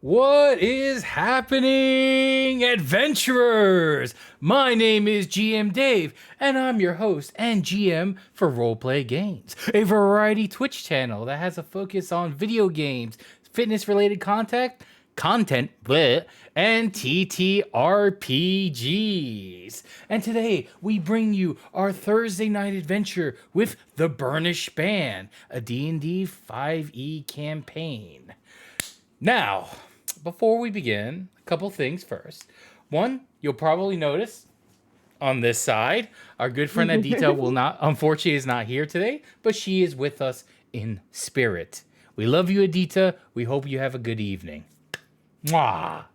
What is happening, adventurers? My name is GM Dave, and I'm your host and GM for Roleplay Games, a variety Twitch channel that has a focus on video games, fitness-related content, and TTRPGs. And today, we bring you our Thursday night adventure with the Burnished Band, a D&D 5e campaign. Now, before we begin, a couple things first. One, you'll probably notice on this side, our good friend Adita unfortunately is not here today, but she is with us in spirit. We love you, Adita. We hope you have a good evening. Mwah!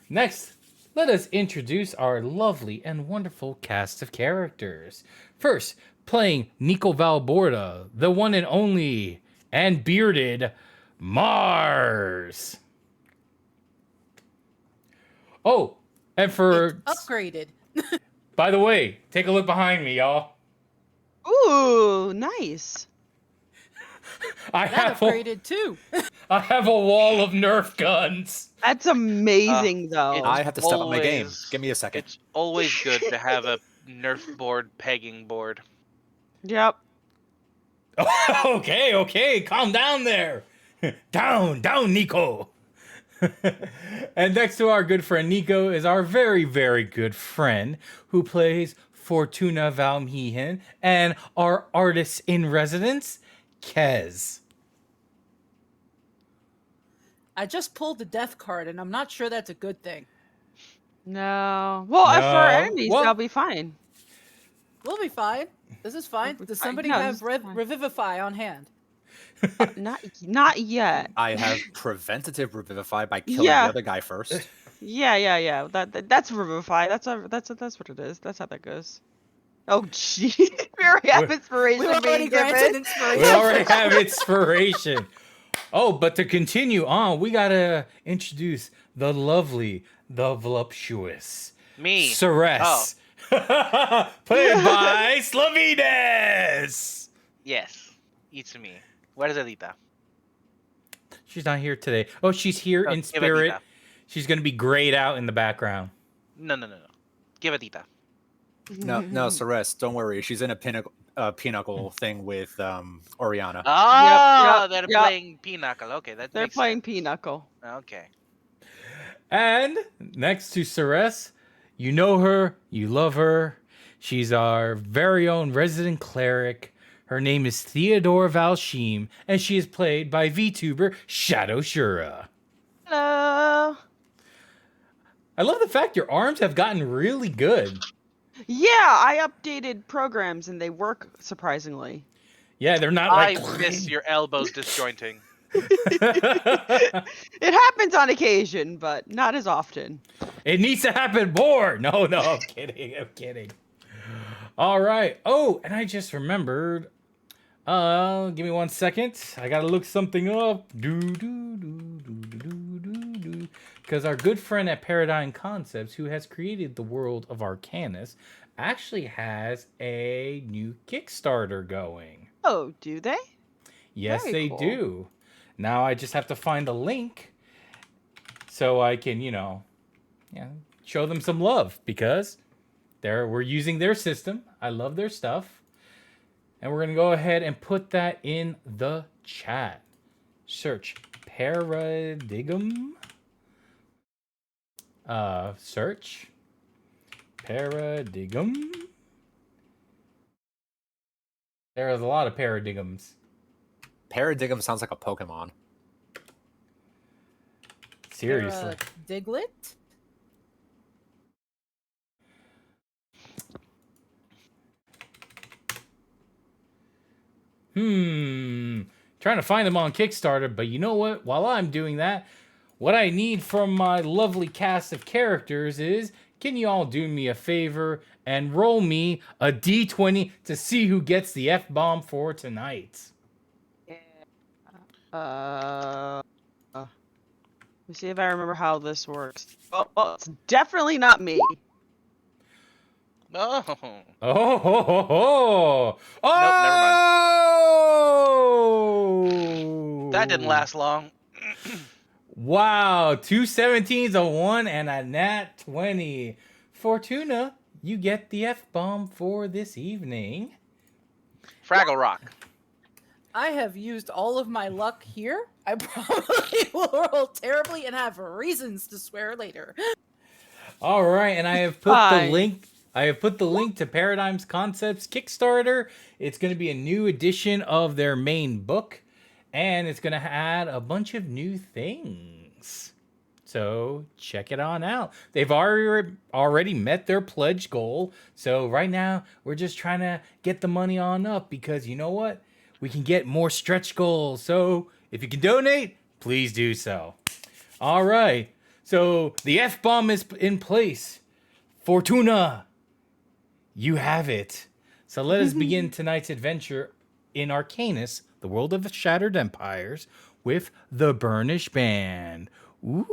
Next, let us introduce our lovely and wonderful cast of characters. First, playing Nico Valborda, the one and only, and bearded Mars. Oh, and for it's upgraded. By the way, take a look behind me, y'all. Ooh, nice. I have a wall of Nerf guns. That's amazing, though. I have to step up my game. Give me a second. It's always good to have a Nerf board pegging board. Yep. Okay, calm down there. Down, Nico. And next to our good friend Nico is our very, very good friend who plays Fortuna Valmehan and our artist in residence, Kez. I just pulled the death card, and I'm not sure that's a good thing. No. Well, if for enemies, they'll be fine. We'll be fine. This is fine. Does somebody have Revivify on hand? Not yet. I have preventative revivify by killing the other guy first. Yeah. That's revivify. That's what it is. That's how that goes. Oh, gee. We already have inspiration. We already have inspiration. Oh, but to continue on, we gotta introduce the lovely, the voluptuous Ceres. Oh. Played by Slavides. Yes, it's me. Where is Adita? She's not here today. Oh, she's here in spirit. She's gonna be grayed out in the background. No. Give Adita. No, Ceres, don't worry. She's in a pinnacle thing with Oriana. Oh, they're playing Pinnacle. Okay, they're playing Pinnacle. Okay. And next to Ceres, you know her, you love her. She's our very own resident cleric. Her name is Theodore Valshim, and she is played by VTuber Shadow Shura. Hello. I love the fact your arms have gotten really good. Yeah, I updated programs and they work surprisingly. Yeah, they're not I miss your elbows disjointing. It happens on occasion, but not as often. It needs to happen more. No, I'm kidding. All right. Oh, and I just remembered. Give me 1 second. I gotta look something up. Because our good friend at Paradigm Concepts, who has created the world of Arcanis, actually has a new Kickstarter going. Oh, do they? Yes, they do. Now I just have to find a link so I can, show them some love because we're using their system. I love their stuff. And we're going to go ahead and put that in the chat. Search Paradigm. Search Paradigm. There's a lot of paradigms. Paradigm sounds like a Pokemon. Seriously. Diglett? Trying to find them on Kickstarter, but you know what? While I'm doing that, what I need from my lovely cast of characters is, can you all do me a favor and roll me a D20 to see who gets the F-bomb for tonight? Let me see if I remember how this works. Oh, it's definitely not me. No. Oh! Nope, never mind. That didn't last long. Wow, 217s, a 1, and a nat 20. Fortuna, you get the F-bomb for this evening. Fraggle Rock. I have used all of my luck here. I probably will roll terribly and have reasons to swear later. All right, and I have put the link. I have put the link to Paradigms Concepts Kickstarter. It's going to be a new edition of their main book, and it's going to add a bunch of new things. So check it on out. They've already met their pledge goal. So right now, we're just trying to get the money on up because you know what? We can get more stretch goals. So if you can donate, please do so. All right. So the F-bomb is in place. Fortuna, you have it. So let us begin tonight's adventure in Arcanis, the world of the Shattered Empires, with the Burnished Band. Ooh.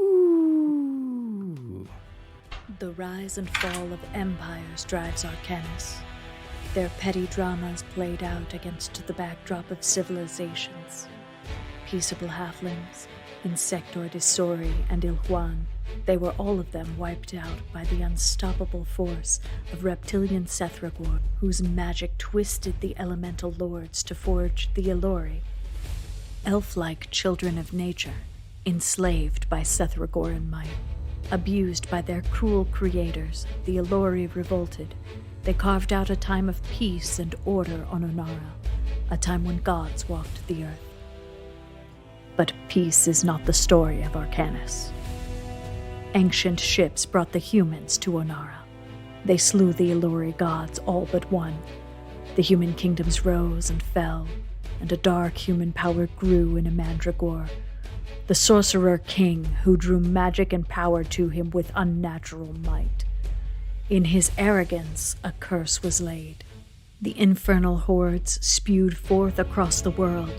The rise and fall of empires drives Arcanis. Their petty dramas played out against the backdrop of civilizations. Peaceable halflings, Insectoid Isori and Ilhuan, they were all of them wiped out by the unstoppable force of reptilian Sethragor, whose magic twisted the elemental lords to forge the Ilori. Elf-like children of nature, enslaved by Sethragoran might, abused by their cruel creators, the Ilori revolted. They carved out a time of peace and order on Onara, a time when gods walked the earth. But peace is not the story of Arcanis. Ancient ships brought the humans to Onara. They slew the Ilori gods, all but one. The human kingdoms rose and fell, and a dark human power grew in a mandragore. The sorcerer king who drew magic and power to him with unnatural might. In his arrogance, a curse was laid. The infernal hordes spewed forth across the world,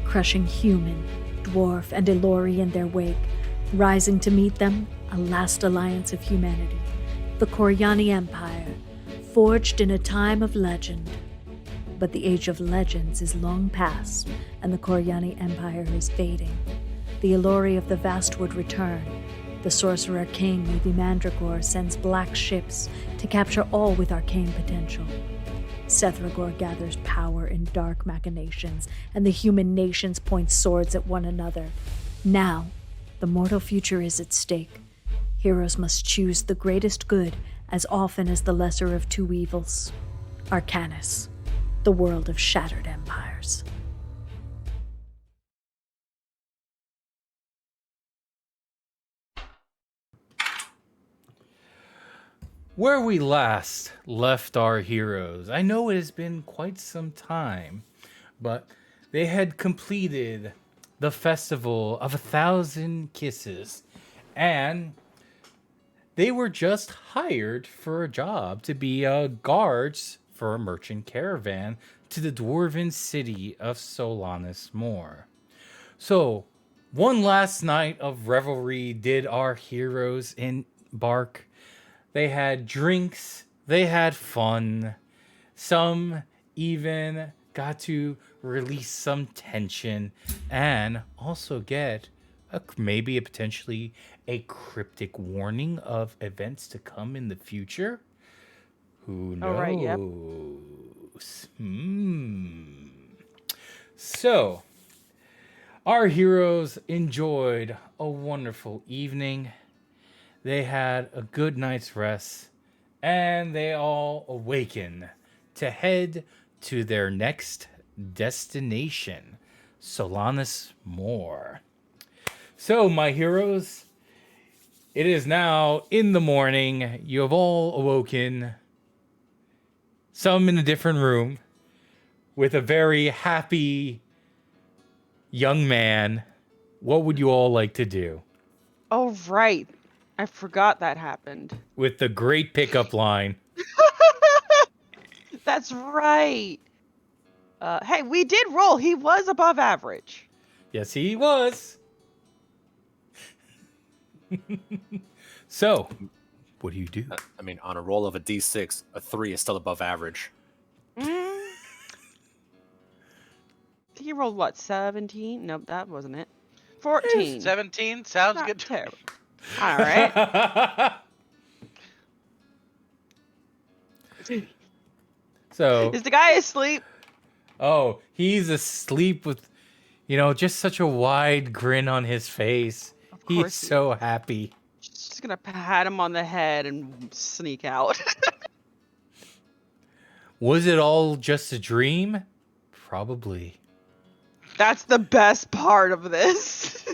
crushing human, dwarf, and Ilori in their wake. Rising to meet them, a last alliance of humanity, the Koryani Empire, forged in a time of legend. But the age of legends is long past, and the Koryani Empire is fading. The Ilori of the Vast would return. The Sorcerer King, Lady Mandragore, sends black ships to capture all with arcane potential. Sethragor gathers power in dark machinations, and the human nations point swords at one another. Now, the mortal future is at stake. Heroes must choose the greatest good as often as the lesser of two evils. Arcanis, the world of shattered empires. Where we last left our heroes, I know it has been quite some time, but they had completed the Festival of 1,000 Kisses, and they were just hired for a job to be guards for a merchant caravan to the dwarven city of Solanas Moor. So, one last night of revelry did our heroes embark. They had drinks, they had fun. Some even got to release some tension and also get maybe potentially a cryptic warning of events to come in the future. Who knows? Oh, right, yep. So, our heroes enjoyed a wonderful evening. They had a good night's rest, and they all awaken to head to their next destination, Solanas Moor. So, my heroes, it is now in the morning. You have all awoken, some in a different room, with a very happy young man. What would you all like to do? Oh, right. I forgot that happened. With the great pickup line. That's right. Hey, we did roll. He was above average. Yes, he was. So, what do you do? I mean, on a roll of a D6, a 3 is still above average. He rolled what, 17? Nope, that wasn't it. 14. 17 sounds Not good. terrible. All right. So, Is the guy asleep? oh, he's asleep with, just such a wide grin on his face. Of He's course he so happy. Just gonna pat him on the head and sneak out. Was it all just a dream? Probably. That's the best part of this.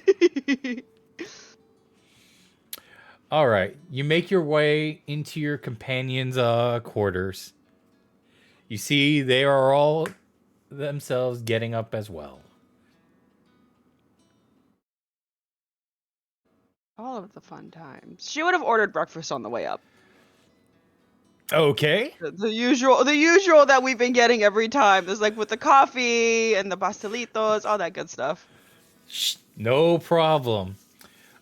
All right, you make your way into your companions' quarters. You see they are all themselves getting up as well. All of the fun times. She would have ordered breakfast on the way up. Okay. The usual that we've been getting every time. There's like with the coffee and the pastelitos, all that good stuff. No problem.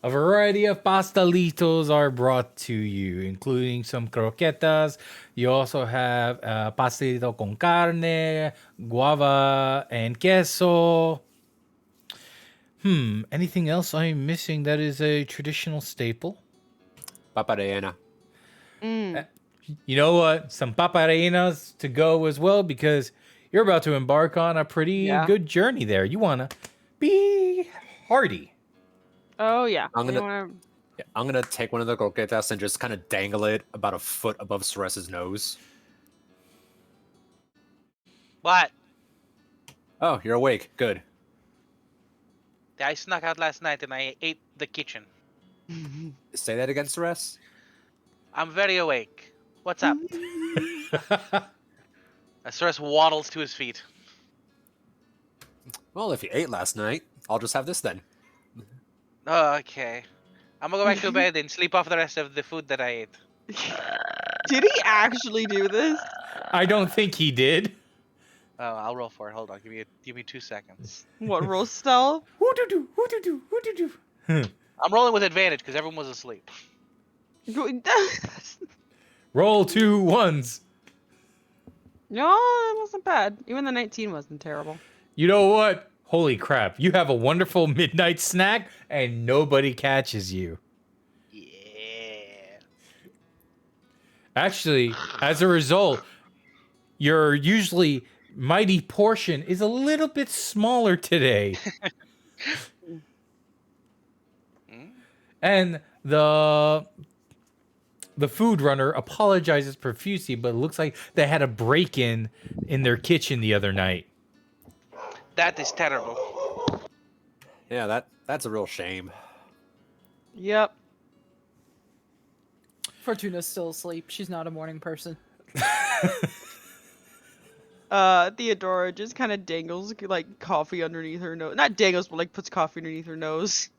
A variety of pastelitos are brought to you, including some croquetas. You also have pastelito con carne, guava, and queso. Anything else I'm missing that is a traditional staple? Paparena. You know what? Some papareinas to go as well, because you're about to embark on a pretty good journey there. You want to be hearty. Oh yeah. I'm You gonna- wanna- I'm gonna take one of the croquetas and just kind of dangle it about a foot above Ceres's nose. What? Oh, you're awake. Good. I snuck out last night and I ate the kitchen. Say that again, Ceres. I'm very awake. What's up? Ceres waddles to his feet. Well, if you ate last night, I'll just have this then. Oh, okay. I'm gonna go back to bed and sleep off the rest of the food that I ate. Did he actually do this? I don't think he did. Oh, I'll roll for it. Hold on. Give me 2 seconds. What, roll stealth? Who-do-do. I'm rolling with advantage because everyone was asleep. Roll 2 ones. No, it wasn't bad. Even the 19 wasn't terrible. You know what? Holy crap. You have a wonderful midnight snack and nobody catches you. Yeah. Actually, as a result, your usually mighty portion is a little bit smaller today. And the food runner apologizes profusely, but it looks like they had a break-in their kitchen the other night. That is terrible. Yeah, that's a real shame. Yep. Fortuna's still asleep. She's not a morning person. Theodora just kind of dangles like coffee underneath her nose. Not dangles, but like puts coffee underneath her nose.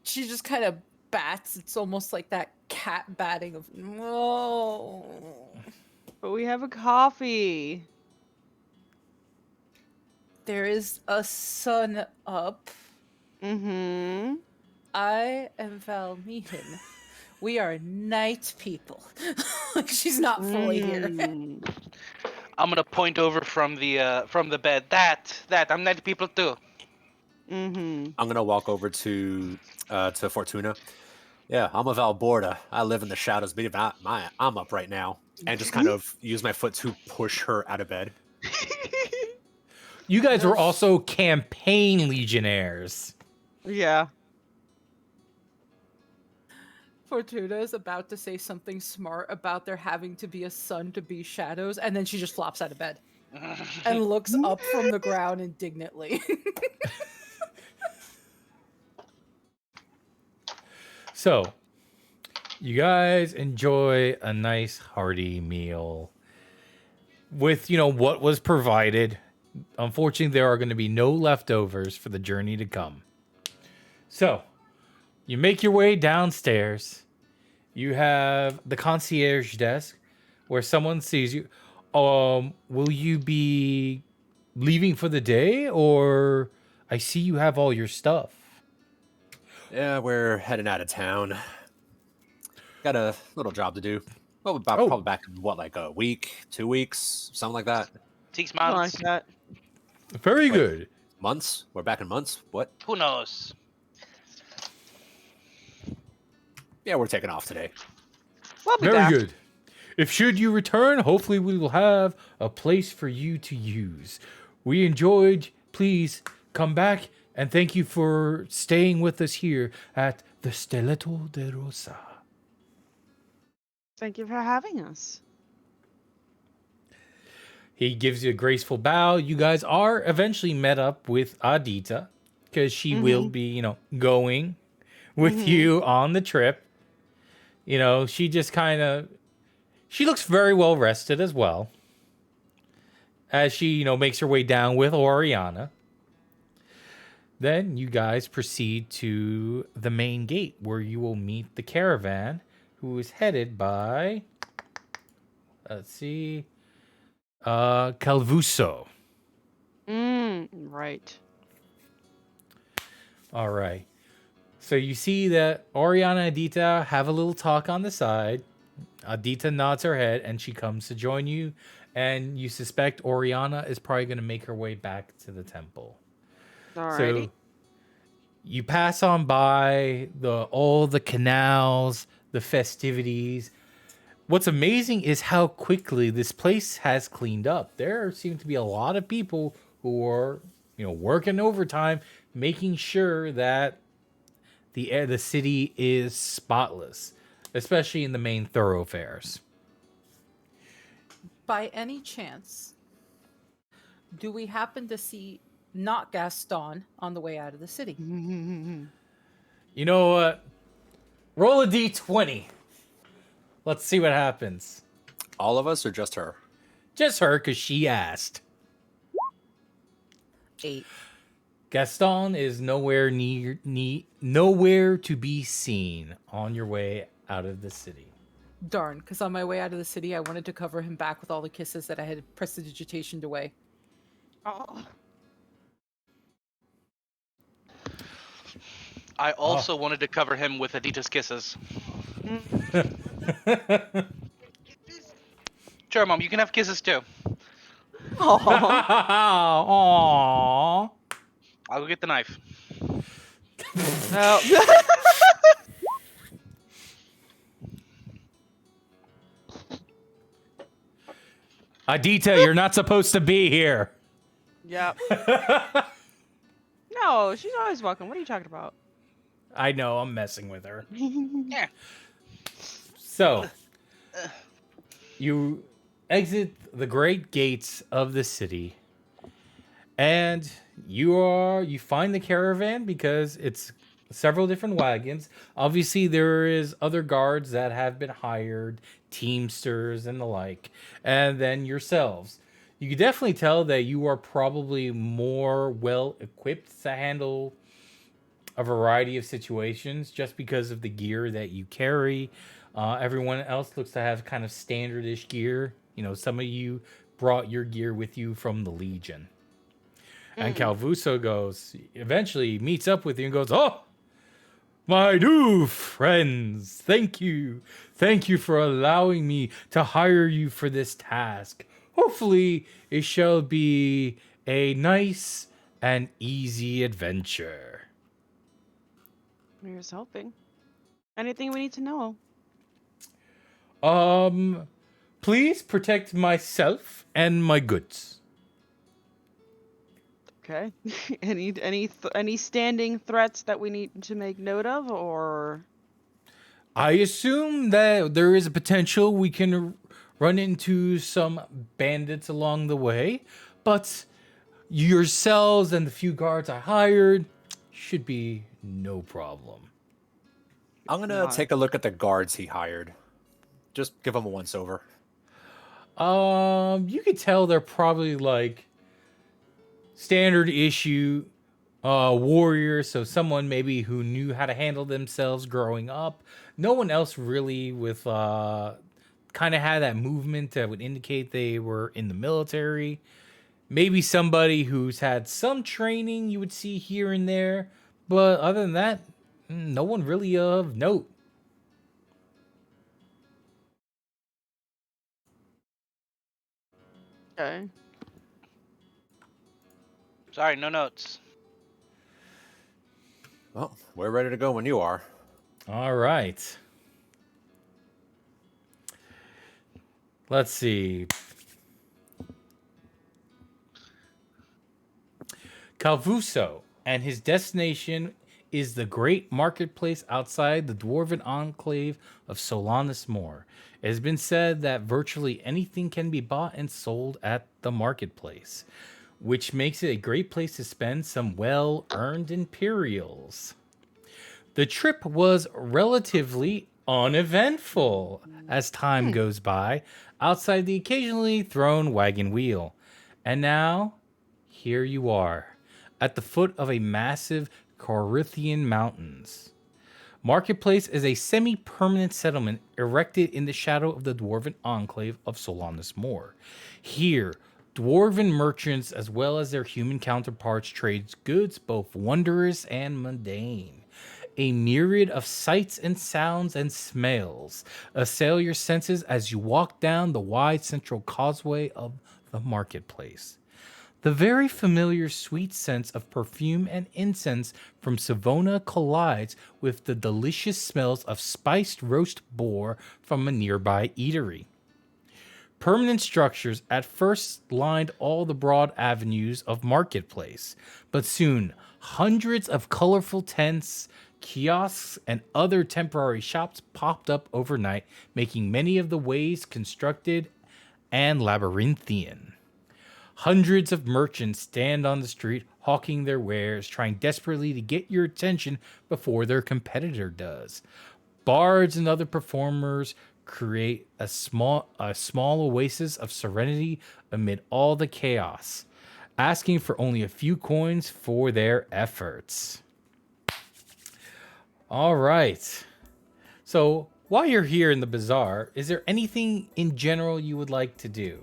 She just kind of bats. It's almost like that cat batting of no. But we have a coffee. There is a sun up. Mm-hmm. I am Valmehan. We are night people. She's not fully here. I'm gonna point over from the bed. That I'm night people too. Mm-hmm. I'm gonna walk over to Fortuna. Yeah, I'm a Valborda. I live in the shadows, but even I'm up right now, and just kind of use my foot to push her out of bed. You guys were also campaign legionnaires. Yeah. Fortuna is about to say something smart about there having to be a sun to be shadows, and then she just flops out of bed and looks up from the ground indignantly. So, you guys enjoy a nice hearty meal with, what was provided. Unfortunately, there are going to be no leftovers for the journey to come. So, you make your way downstairs. You have the concierge desk where someone sees you. Will you be leaving for the day, or I see you have all your stuff? Yeah, we're heading out of town. Got a little job to do. Well, probably back in like a week, 2 weeks, something like that. 6 I like months. that. Very good. Months? We're back in months? What? Who knows? Yeah, we're taking off today. We'll be Very back. good. If should you return, hopefully we will have a place for you to use. We enjoyed. Please come back, and thank you for staying with us here at the Stellato de Rosa. Thank you for having us. He gives you a graceful bow. You guys are eventually met up with Adita, because she will be, going with you on the trip. She just she looks very well rested as well. As she, makes her way down with Oriana. Then you guys proceed to the main gate where you will meet the caravan, who is headed by, let's see, Calvuso. Right. All right. So you see that Oriana and Adita have a little talk on the side. Adita nods her head and she comes to join you. And you suspect Oriana is probably going to make her way back to the temple. Alrighty. So you pass on by all the canals, the festivities. What's amazing is how quickly this place has cleaned up. There seem to be a lot of people who are, working overtime, making sure that the city is spotless, especially in the main thoroughfares. By any chance, do we happen to see not Gaston on the way out of the city? You know what? Roll a d20. Let's see what happens. All of us or just her? Just her, because she asked. 8. Gaston is nowhere to be seen on your way out of the city. Darn, because on my way out of the city, I wanted to cover him back with all the kisses that I had prestidigitationed away. Oh. I also wanted to cover him with Adita's kisses. Sure, Mom, you can have kisses too. Aww. I'll go get the knife. No. Adita, you're not supposed to be here. Yep. No, she's always welcome. What are you talking about? I know, I'm messing with her. Yeah. So, you exit the great gates of the city, and you find the caravan because it's several different wagons. Obviously, there is other guards that have been hired, teamsters and the like, and then yourselves. You can definitely tell that you are probably more well equipped to handle a variety of situations just because of the gear that you carry. Everyone else looks to have kind of standardish gear. Some of you brought your gear with you from the Legion. And Calvuso eventually meets up with you and goes, "Oh, my new friends, thank you. Thank you for allowing me to hire you for this task. Hopefully, it shall be a nice and easy adventure." Here's hoping. Anything we need to know? Please protect myself and my goods. Okay. Any standing threats that we need to make note of, or? I assume that there is a potential we can run into some bandits along the way, but yourselves and the few guards I hired should be no problem. I'm gonna take a look at the guards he hired. Just give them a once over. You could tell they're probably like standard issue warriors, so someone maybe who knew how to handle themselves growing up. No one else really with kind of had that movement that would indicate they were in the military. Maybe somebody who's had some training you would see here and there, but other than that, no one really of note. Okay. Sorry, no notes. Well, we're ready to go when you are. All right. Let's see. Calvuso and his destination is the great marketplace outside the dwarven enclave of Solanus Moor. It has been said that virtually anything can be bought and sold at the marketplace, which makes it a great place to spend some well-earned Imperials. The trip was relatively uneventful as time goes by outside the occasionally thrown wagon wheel. And now, here you are, at the foot of a massive Corinthian mountains. Marketplace is a semi-permanent settlement erected in the shadow of the dwarven enclave of Solanus Moor. Here, dwarven merchants as well as their human counterparts trade goods both wondrous and mundane. A myriad of sights and sounds and smells assail your senses as you walk down the wide central causeway of the marketplace. The very familiar sweet scents of perfume and incense from Savona collides with the delicious smells of spiced roast boar from a nearby eatery. Permanent structures at first lined all the broad avenues of Marketplace, but soon hundreds of colorful tents, kiosks, and other temporary shops popped up overnight, making many of the ways constructed and labyrinthian. Hundreds of merchants stand on the street hawking their wares, trying desperately to get your attention before their competitor does. Bards and other performers create a small oasis of serenity amid all the chaos, asking for only a few coins for their efforts. All right. So, while you're here in the bazaar, is there anything in general you would like to do?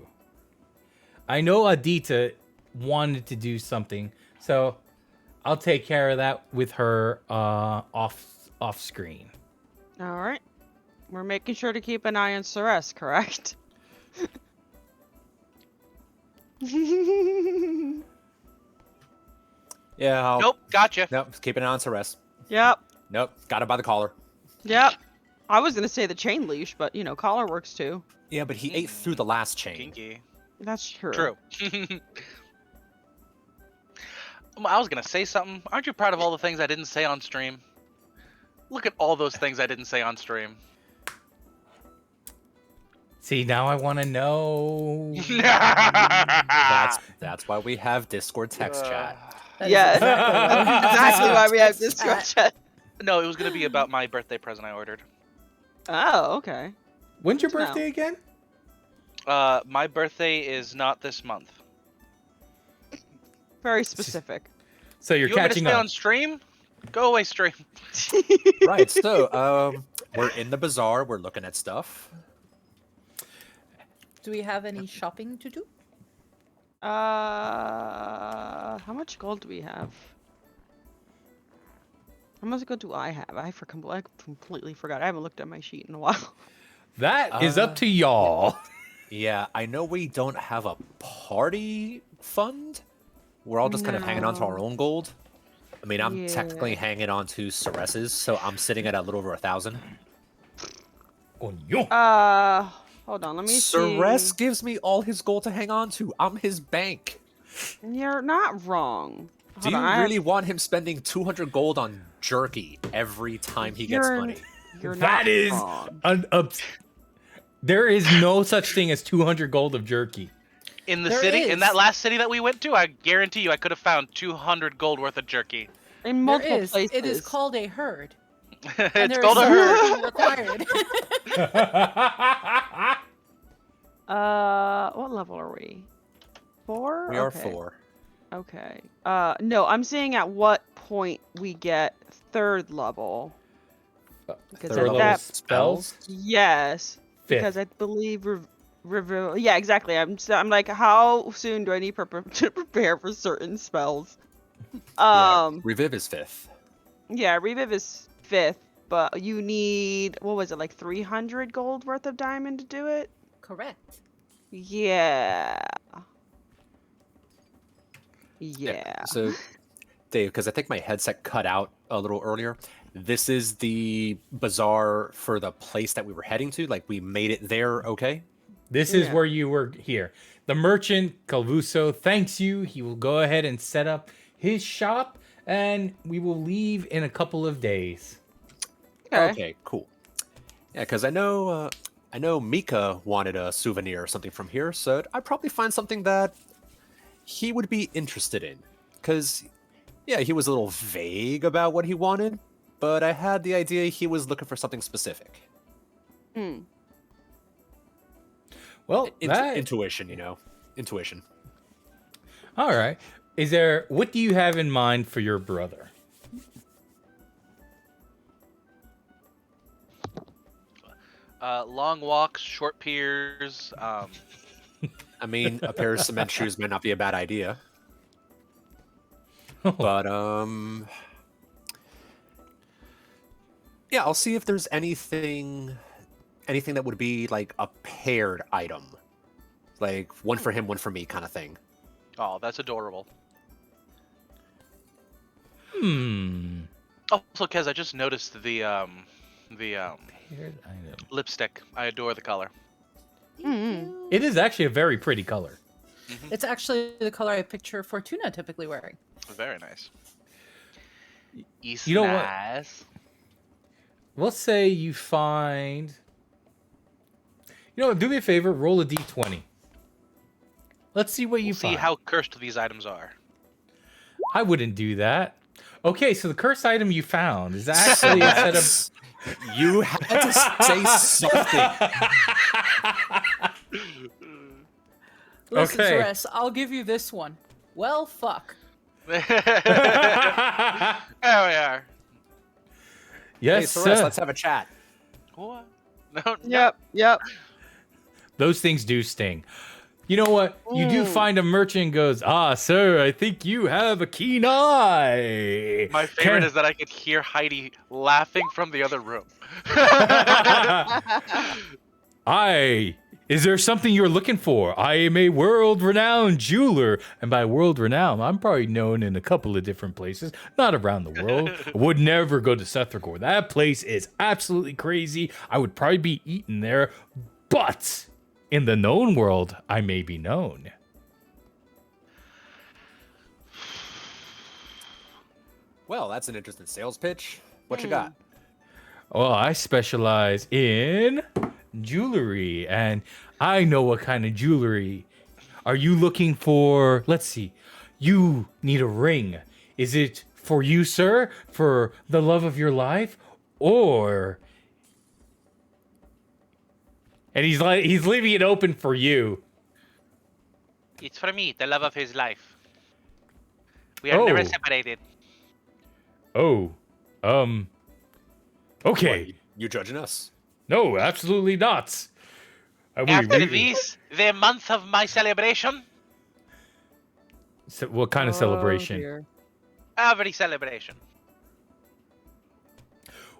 I know Adita wanted to do something, so I'll take care of that with her off screen. All right. We're making sure to keep an eye on Ceres, correct? Yeah. Nope, gotcha. Nope. Keeping it on Ceres. Yep. Nope. Got it by the collar. Yep. I was gonna say the chain leash, but you know, collar works too. Yeah, but he ate through the last chain. Kinky. That's true. True. I was gonna say something. Aren't you proud of all the things I didn't say on stream? Look at all those things I didn't say on stream. See, now I want to know. That's why we have Discord text chat. Yes. That's exactly why we have this chat. No, it was gonna be about my birthday present I ordered. Oh, okay. When's your No. birthday again? My birthday is not this month. Very specific. So you're You want me to catching stay up. on stream? Go away, stream. Right. So, we're in the bazaar. We're looking at stuff. Do we have any shopping to do? How much gold do we have? How much gold do I have? I completely forgot. I haven't looked at my sheet in a while. That is up to y'all. Yeah, I know we don't have a party fund. We're all just kind of hanging on to our own gold. I mean, I'm technically hanging on to Ceres's, so I'm sitting at a little over 1,000. Coño. Hold on, let me Ceres see. gives me all his gold to hang on to. I'm his bank. You're not wrong. Do Hold you on, I really want him spending 200 gold on jerky every time he gets You're- money? You're That not is wrong. there is no such thing as 200 gold of jerky. In the There city, is. in that last city that we went to, I guarantee you I could have found 200 gold worth of jerky. In There multiple is. places. It is called a herd. And It's there called is a herd. something required. What level are we? 4? We are Okay. 4. Okay. No, I'm saying at what point we get 3rd level. Because Third at level that, spells? yes, Fifth. because I believe yeah, exactly. I'm like, how soon do I need to prepare for certain spells? Reviv is 5th. Yeah, Reviv is 5th, but you need, what was it, like 300 gold worth of diamond to do it? Correct. Yeah. Yeah. So, Dave, because I think my headset cut out a little earlier. This is the bazaar for the place that we were heading to. Like, we made it there, okay? This is Yeah. where you were here. The merchant, Calvuso, thanks you. He will go ahead and set up his shop, and we will leave in a couple of days. Okay, cool. Yeah, because I know Mika wanted a souvenir or something from here, so I'd probably find something that he would be interested in. Because, yeah, he was a little vague about what he wanted, but I had the idea he was looking for something specific. Hmm. Well, Intuition, intuition. All right. What do you have in mind for your brother? Long walks, short piers. I mean, a pair of cement shoes might not be a bad idea. But, yeah, I'll see if there's anything that would be like a paired item. Like one for him, one for me kind of thing. Oh, that's adorable. Also, Kez, I just noticed the paired item. lipstick. I adore the color. It is actually a very pretty color. It's actually the color I picture Fortuna typically wearing. Very nice. You know what? Let's say you find... You know what? Do me a favor. Roll a d20. Let's see what you See find. how cursed these items are. I wouldn't do that. Okay, so the cursed item you found is actually a set of... You had to say something. Listen, Okay. Ceres, I'll give you this one. Well, fuck. There we are. Yes, Hey, Celeste, sir. let's have a chat. What? No. Yep. Those things do sting. You know what? You do find a merchant and goes, sir, I think you have a keen eye. My favorite is that I could hear Heidi laughing from the other room. Is there something you're looking for? I am a world-renowned jeweler. And by world-renowned, I'm probably known in a couple of different places, not around the world. I would never go to Sethragor. That place is absolutely crazy. I would probably be eaten there. But in the known world, I may be known. Well, that's an interesting sales pitch. What you got? Well, I specialize in jewelry, and I know what kind of jewelry. Are you looking for, let's see, you need a ring. Is it for you, sir, for the love of your life, or... And he's leaving it open for you. It's for me, the love of his life. We are never separated. Oh, okay. What, you judging us? No, absolutely not. After this, the month of my celebration, So what kind of celebration? dear. every celebration.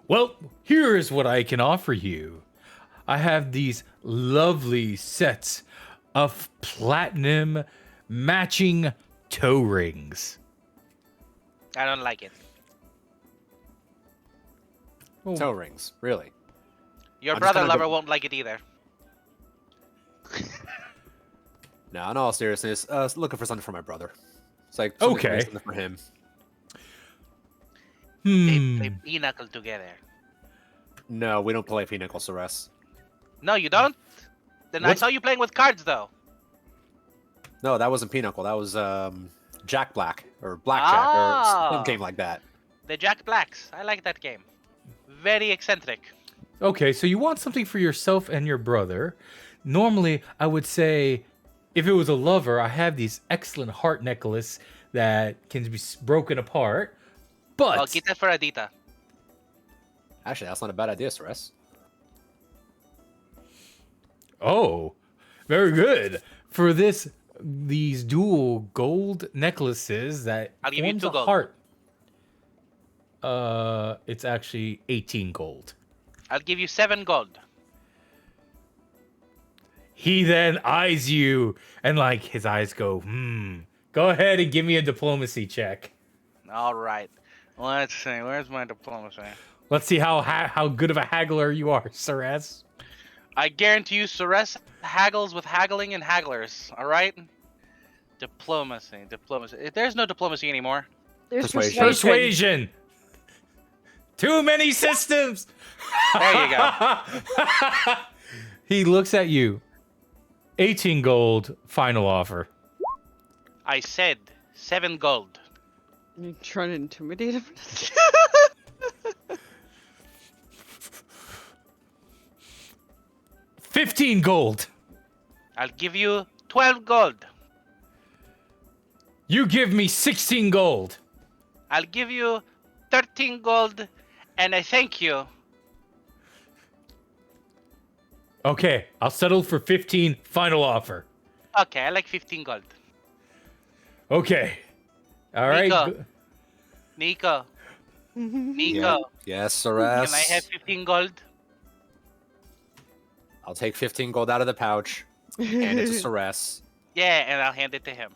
Well, here is what I can offer you. I have these lovely sets of platinum matching toe rings. I don't like it. Toe rings, really? Your I'm just brother gonna lover go- won't like it either. No, in all seriousness, looking for something for my brother. It's like something Okay. something for him. They play pinochle together. No, we don't play Pinnacle, Ceres. No, you don't? Then I What? saw you playing with cards, though. No, that wasn't Pinnacle. That was Jack Black or Blackjack or some Ah. game like that. The Jack Blacks. I like that game. Very eccentric. Okay, so you want something for yourself and your brother. Normally, I would say, if it was a lover, I have these excellent heart necklace that can be broken apart. But I'll get that for Adita. Actually, that's not a bad idea, Ceres. oh, very good for these dual gold necklaces that I'll give you forms 2 a gold. heart. It's actually 18 gold. I'll give you 7 gold. He then eyes you, and like his eyes go Go ahead and give me a diplomacy check. All right. Let's see. Where's my diplomacy? Let's see how good of a haggler you are, Ceres. I guarantee you, Ceres haggles with haggling and hagglers. All right. Diplomacy. There's no diplomacy anymore. There's Persuasion. Persuasion. Too many systems. There you go. He looks at you. 18 gold. Final offer. I said 7 gold. You trying to intimidate him? 15 gold. I'll give you 12 gold. You give me 16 gold. I'll give you 13 gold and a thank you. Okay, I'll settle for 15. Final offer. Okay, I like 15 gold. Okay. All right. Nico. Nico. Yes, Ceres. Can I have 15 gold? I'll take 15 gold out of the pouch, hand it to Ceres. Yeah, and I'll hand it to him.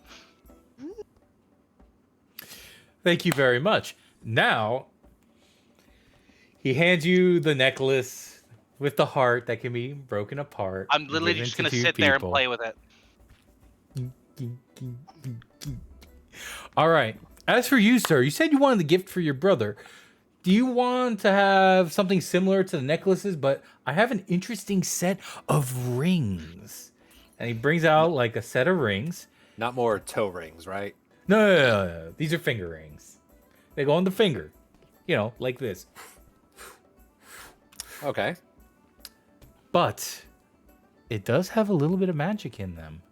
Thank you very much. Now, he hands you the necklace with the heart that can be broken apart. I'm literally given just to gonna two sit there and people. play with it. All right. As for you, sir, you said you wanted the gift for your brother. Do you want to have something similar to the necklaces? But I have an interesting set of rings. And he brings out like a set of rings. Not more toe rings, right? No. These are finger rings. They go on the finger. You know, like this. Okay. But it does have a little bit of magic in them.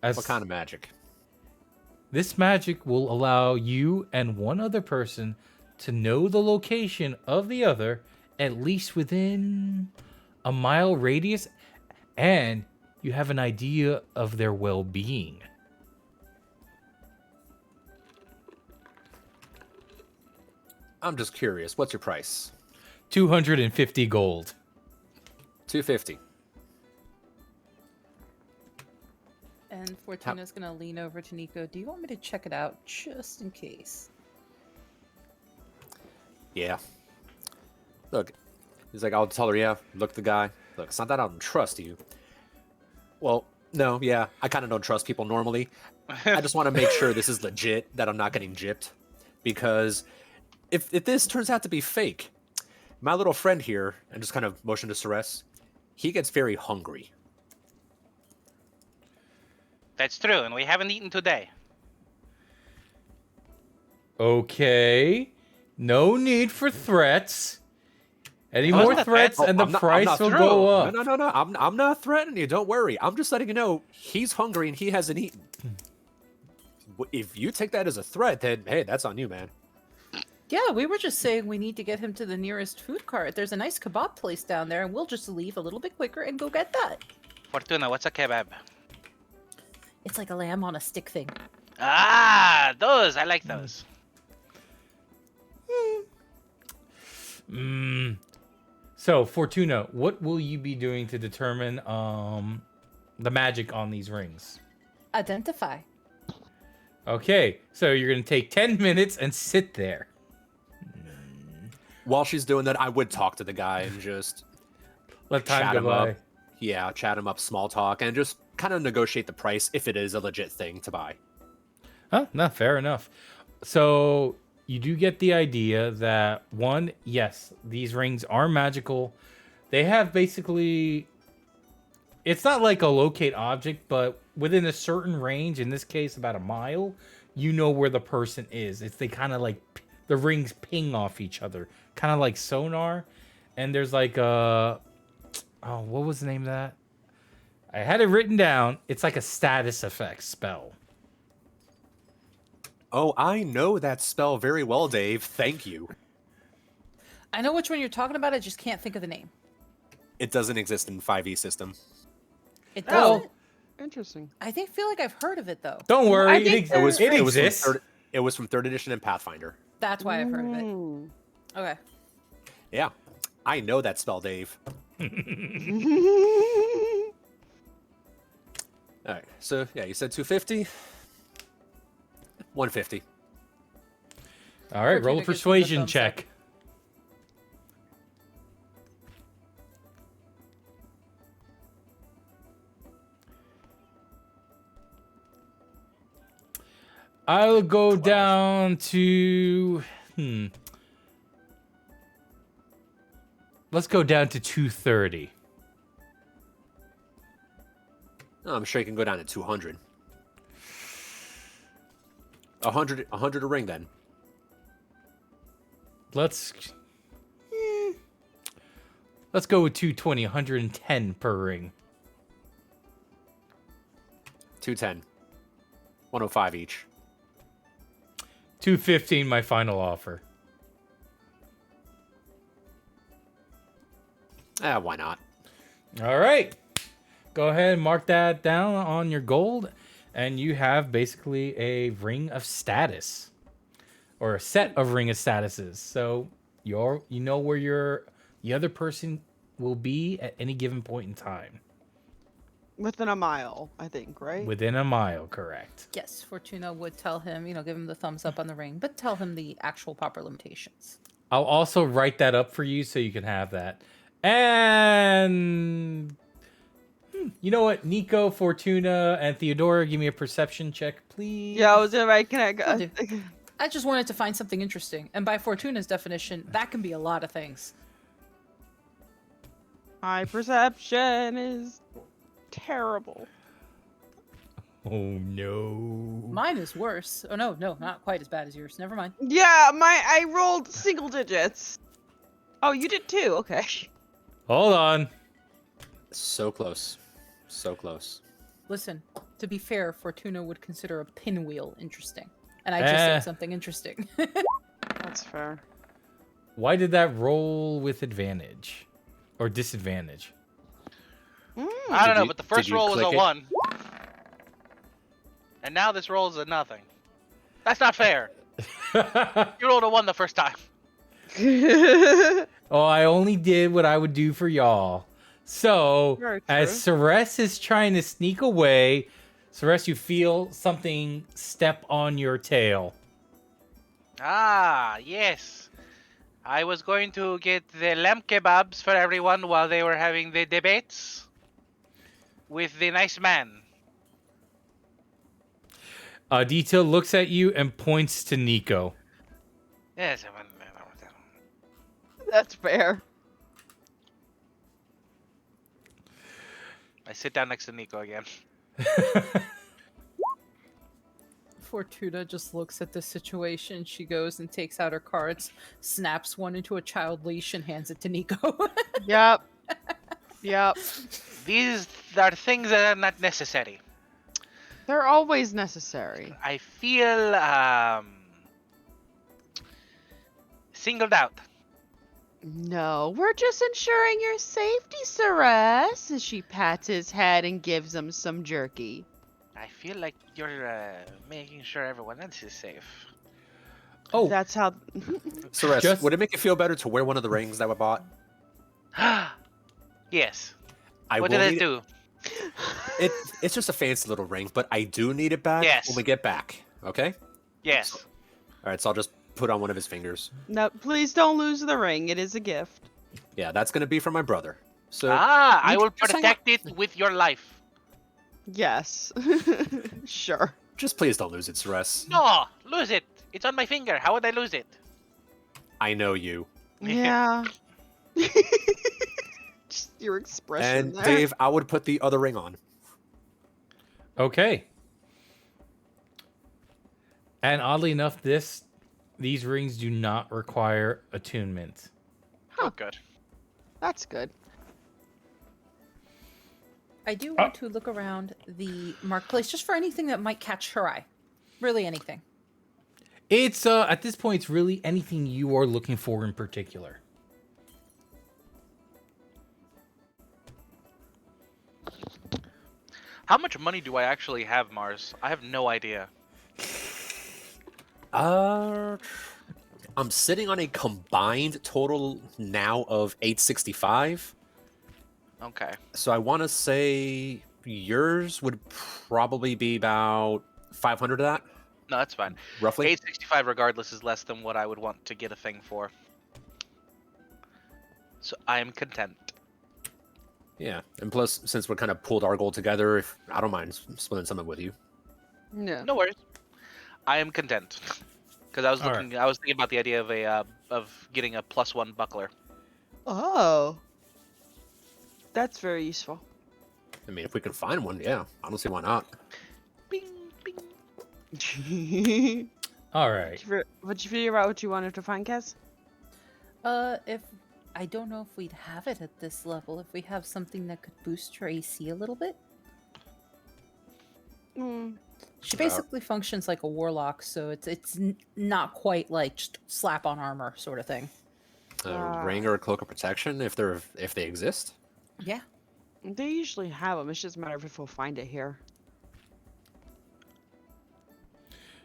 What kind of magic? This magic will allow you and one other person to know the location of the other, at least within a mile radius, and you have an idea of their well-being. I'm just curious. What's your price? 250 gold. 250. And Fortuna's gonna lean over to Nico. Do you want me to check it out just in case? Yeah. Look, he's like, I'll tell her, yeah, look the guy. Look, it's not that I don't trust you. Well, no, yeah, I kind of don't trust people normally. I just want to make sure this is legit, that I'm not getting gypped. Because if this turns out to be fake, my little friend here, and just kind of motion to Ceres, he gets very hungry. That's true, and we haven't eaten today. Okay. No need for threats. Any Oh, more it's not threats threats. and the I'm not price will through. go up. No. I'm not threatening you. Don't worry. I'm just letting you know he's hungry and he hasn't eaten. If you take that as a threat, then hey, that's on you, man. Yeah, we were just saying we need to get him to the nearest food cart. There's a nice kebab place down there, and we'll just leave a little bit quicker and go get that. Fortuna, what's a kebab? It's like a lamb on a stick thing. Ah, those. I like those. So, Fortuna, what will you be doing to determine the magic on these rings? Identify. Okay, so you're going to take 10 minutes and sit there. While she's doing that, I would talk to the guy and just Let time chat go him by. up. Yeah, chat him up, small talk, and just kind of negotiate the price if it is a legit thing to buy. Huh? No, fair enough. So you do get the idea that one, yes, these rings are magical. They have basically, it's not like a locate object, but within a certain range, in this case about a mile, you know where the person is. They kind of like, the rings ping off each other, kind of like sonar. And there's like a, oh, what was the name of that? I had it written down. It's like a status effect spell. Oh, I know that spell very well, Dave. Thank you. I know which one you're talking about. I just can't think of the name. It doesn't exist in 5e system. It Oh. doesn't. Interesting. feel like I've heard of it though. Don't worry, I it, think ex- It was. it it was from exists. It was from 3rd edition and Pathfinder. That's why I've heard of it. Ooh. Okay. Yeah, I know that spell, Dave. All right. So yeah, you said 250. 150. All right, roll a Fortuna gives him the persuasion thumbs up. check. I'll go 12. down to Let's go down to 230. Oh, I'm sure you can go down to 200. 100 a ring then. Let's go with 220, 110 per ring. 210. 105 each. 215 my final offer. Why not? All right. Go ahead and mark that down on your gold, and you have basically a ring of status, or a set of ring of statuses. So you know where the other person will be at any given point in time. Within a mile, I think, right? Within a mile, correct. Yes, Fortuna would tell him, give him the thumbs up on the ring, but tell him the actual proper limitations. I'll also write that up for you so you can have that. And you know what? Nico, Fortuna, and Theodora, give me a perception check, please. Yeah, I was gonna write. Can I go? Will do. I just wanted to find something interesting, and by Fortuna's definition, that can be a lot of things. My perception is terrible. Oh no. Mine is worse. Oh no, not quite as bad as yours. Never mind. Yeah, I rolled single digits. Oh, you did too. Okay. Hold on. So close. So close. Listen, to be fair, Fortuna would consider a pinwheel interesting, and I just Eh. said something interesting. That's fair. Why did that roll with advantage or disadvantage? I don't know, you- but the did first you roll was a click it? 1. And now this roll is a nothing. That's not fair. You rolled a 1 the first time. Oh, I only did what I would do for y'all. So, Very as true. Ceres is trying to sneak away, Ceres, you feel something step on your tail. Ah, yes. I was going to get the lamb kebabs for everyone while they were having the debates with the nice man. Detail looks at you and points to Nico. Yes. That's fair. I sit down next to Nico again. Fortuna just looks at the situation. She goes and takes out her cards, snaps one into a child leash, and hands it to Nico. Yep. Yep. These are things that are not necessary. They're always necessary. I feel singled out. No, we're just ensuring your safety, Ceres, as she pats his head and gives him some jerky. I feel like you're making sure everyone else is safe. Oh, That's how. Ceres, Just- would it make you feel better to wear one of the rings that we bought? Yes. I What will did it need do? It's just a fancy little ring, but I do need it back Yes. when we get back. Okay? Yes. All right, so I'll just put on one of his fingers. No, please don't lose the ring. It is a gift. Yeah, that's gonna be for my brother. So I you will just hang on. protect it with your life. Yes. Sure. just please don't lose it, Ceres. No, lose it. It's on my finger. How would I lose it? I know you. Yeah. Just your expression And there. Dave, I would put the other ring on. okay. And oddly enough, these rings do not require attunement. Oh, good. That's good. I do want to look around the marketplace just for anything that might catch her eye. Really anything. It's at this point, it's really anything you are looking for in particular. How much money do I actually have, Mars? I have no idea. I'm sitting on a combined total now of 865. Okay. So I want to say yours would probably be about 500 of that, No, that's fine. roughly. 865 regardless is less than what I would want to get a thing for. So I am content. Yeah, and plus, since we're kind of pulled our gold together, if I don't mind splitting something with you. Yeah. No worries. I am content. Because I was All right. looking, I was thinking about the idea of getting a +1 buckler. Oh. That's very useful. I mean, if we can find one, yeah, I don't see why not. Bing, bing. All right. Would you figure out what you wanted to find, Kaz? If I don't know if we'd have it at this level. If we have something that could boost your AC a little bit. She basically functions like a warlock, so it's not quite like just slap on armor sort of thing. A ring or a cloak of protection, if they exist. Yeah. They usually have them. It's just a matter of if we'll find it here.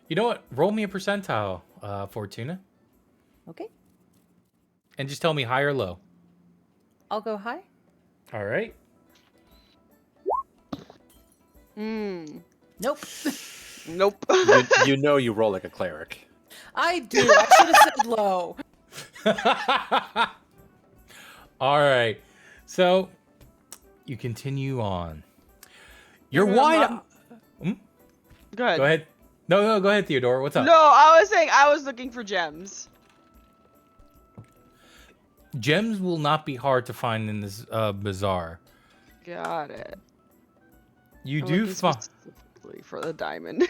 You know what? Roll me a percentile, Fortuna, Okay. and just tell me high or low. I'll go high. All right. Nope. Nope. You know you roll like a cleric. I do. I should have said low. All right. So you continue on. You're Yeah, wide. Good. Go ahead. No, go ahead, Theodore. What's up? No, I was saying I was looking for gems. Gems will not be hard to find in this bazaar. Got it. You I'm do looking find. specifically for the diamond.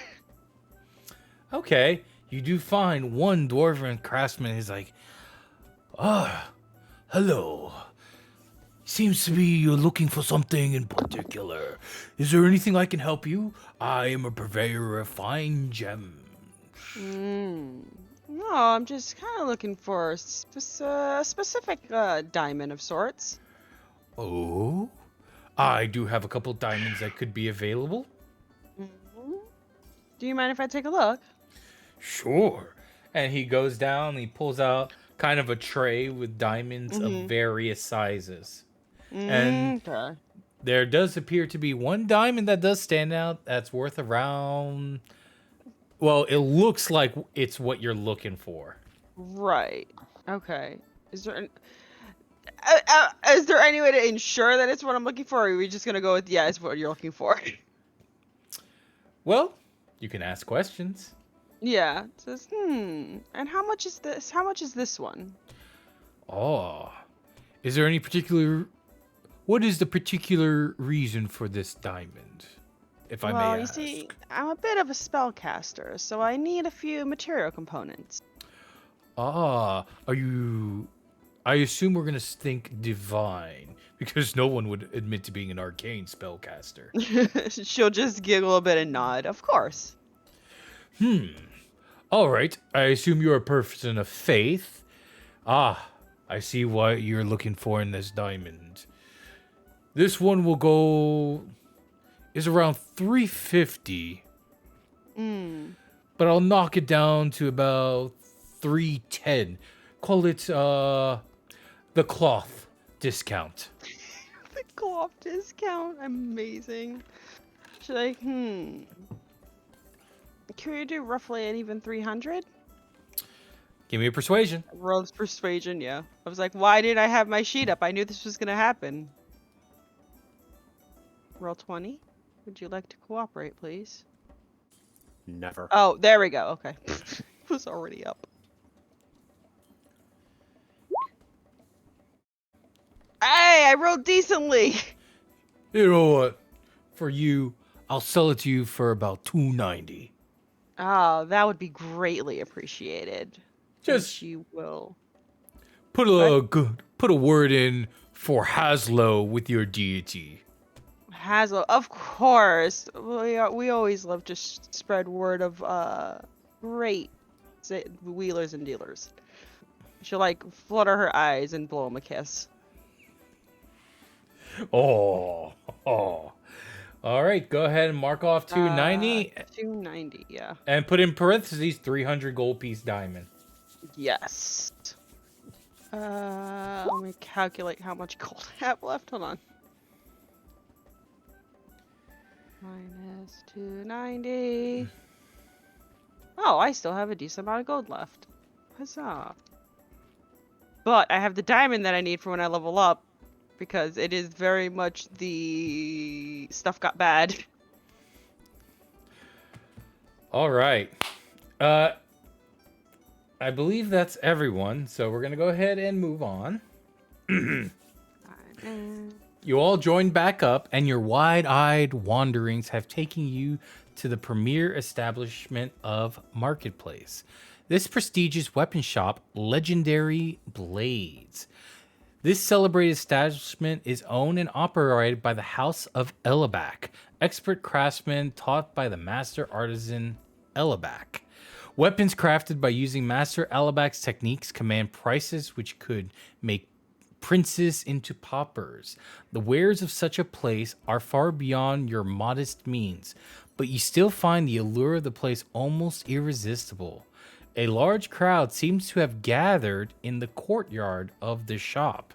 Okay. You do find one dwarven craftsman. He's like, hello. Seems to be you're looking for something in particular. Is there anything I can help you? I am a purveyor of fine gems. No, I'm just kind of looking for a specific diamond of sorts. Oh? I do have a couple diamonds that could be available. Do you mind if I take a look? Sure. And he goes down, he pulls out kind of a tray with diamonds of various sizes. And Okay. there does appear to be one diamond that does stand out that's worth around. Well, it looks like it's what you're looking for. Right. Okay. Is there any way to ensure that it's what I'm looking for, or are we just gonna go with yeah, it's what you're looking for? Well, you can ask questions. Yeah. It says, and how much is this? How much is this one? Oh. Is there any particular. What is the particular reason for this diamond? If I may Well, you ask. see, I'm a bit of a spellcaster, so I need a few material components. Ah, are you. I assume we're going to think divine, because no one would admit to being an arcane spellcaster. She'll just giggle a bit and nod. Of course. All right, I assume you're a person of faith. Ah, I see what you're looking for in this diamond. This one will go. Is around 350. But I'll knock it down to about 310. Call it, the cloth discount. The co-op discount. Amazing. Should I, Can we do roughly an even 300? Give me a persuasion. Rogue's persuasion, yeah. I was like, why did I have my sheet up? I knew this was gonna happen. Roll 20. Would you like to cooperate, please? Never. Oh, there we go. Okay. It was already up. Hey, I rolled decently. You know what? For you, I'll sell it to you for about 290. Oh, that would be greatly appreciated. Just you will. put a word in for Haslo with your deity. Haslo, of course. We always love to spread word of great wheelers and dealers. She'll like flutter her eyes and blow him a kiss. Oh. All right, go ahead and mark off 290 290, yeah. and put in parentheses 300 gold piece diamond. Yes. Let me calculate how much gold I have left. Hold on. Minus 290. Oh, I still have a decent amount of gold left. Huzzah. But I have the diamond that I need for when I level up, because it is very much the stuff got bad. All right. I believe that's everyone, so we're going to go ahead and move on. You all joined back up, and your wide-eyed wanderings have taken you to the premier establishment of Marketplace. This prestigious weapon shop, Legendary Blades. This celebrated establishment is owned and operated by the House of Elabak, expert craftsmen taught by the master artisan Elabak. Weapons crafted by using Master Elabak's techniques command prices which could make princes into paupers. The wares of such a place are far beyond your modest means, but you still find the allure of the place almost irresistible. A large crowd seems to have gathered in the courtyard of the shop.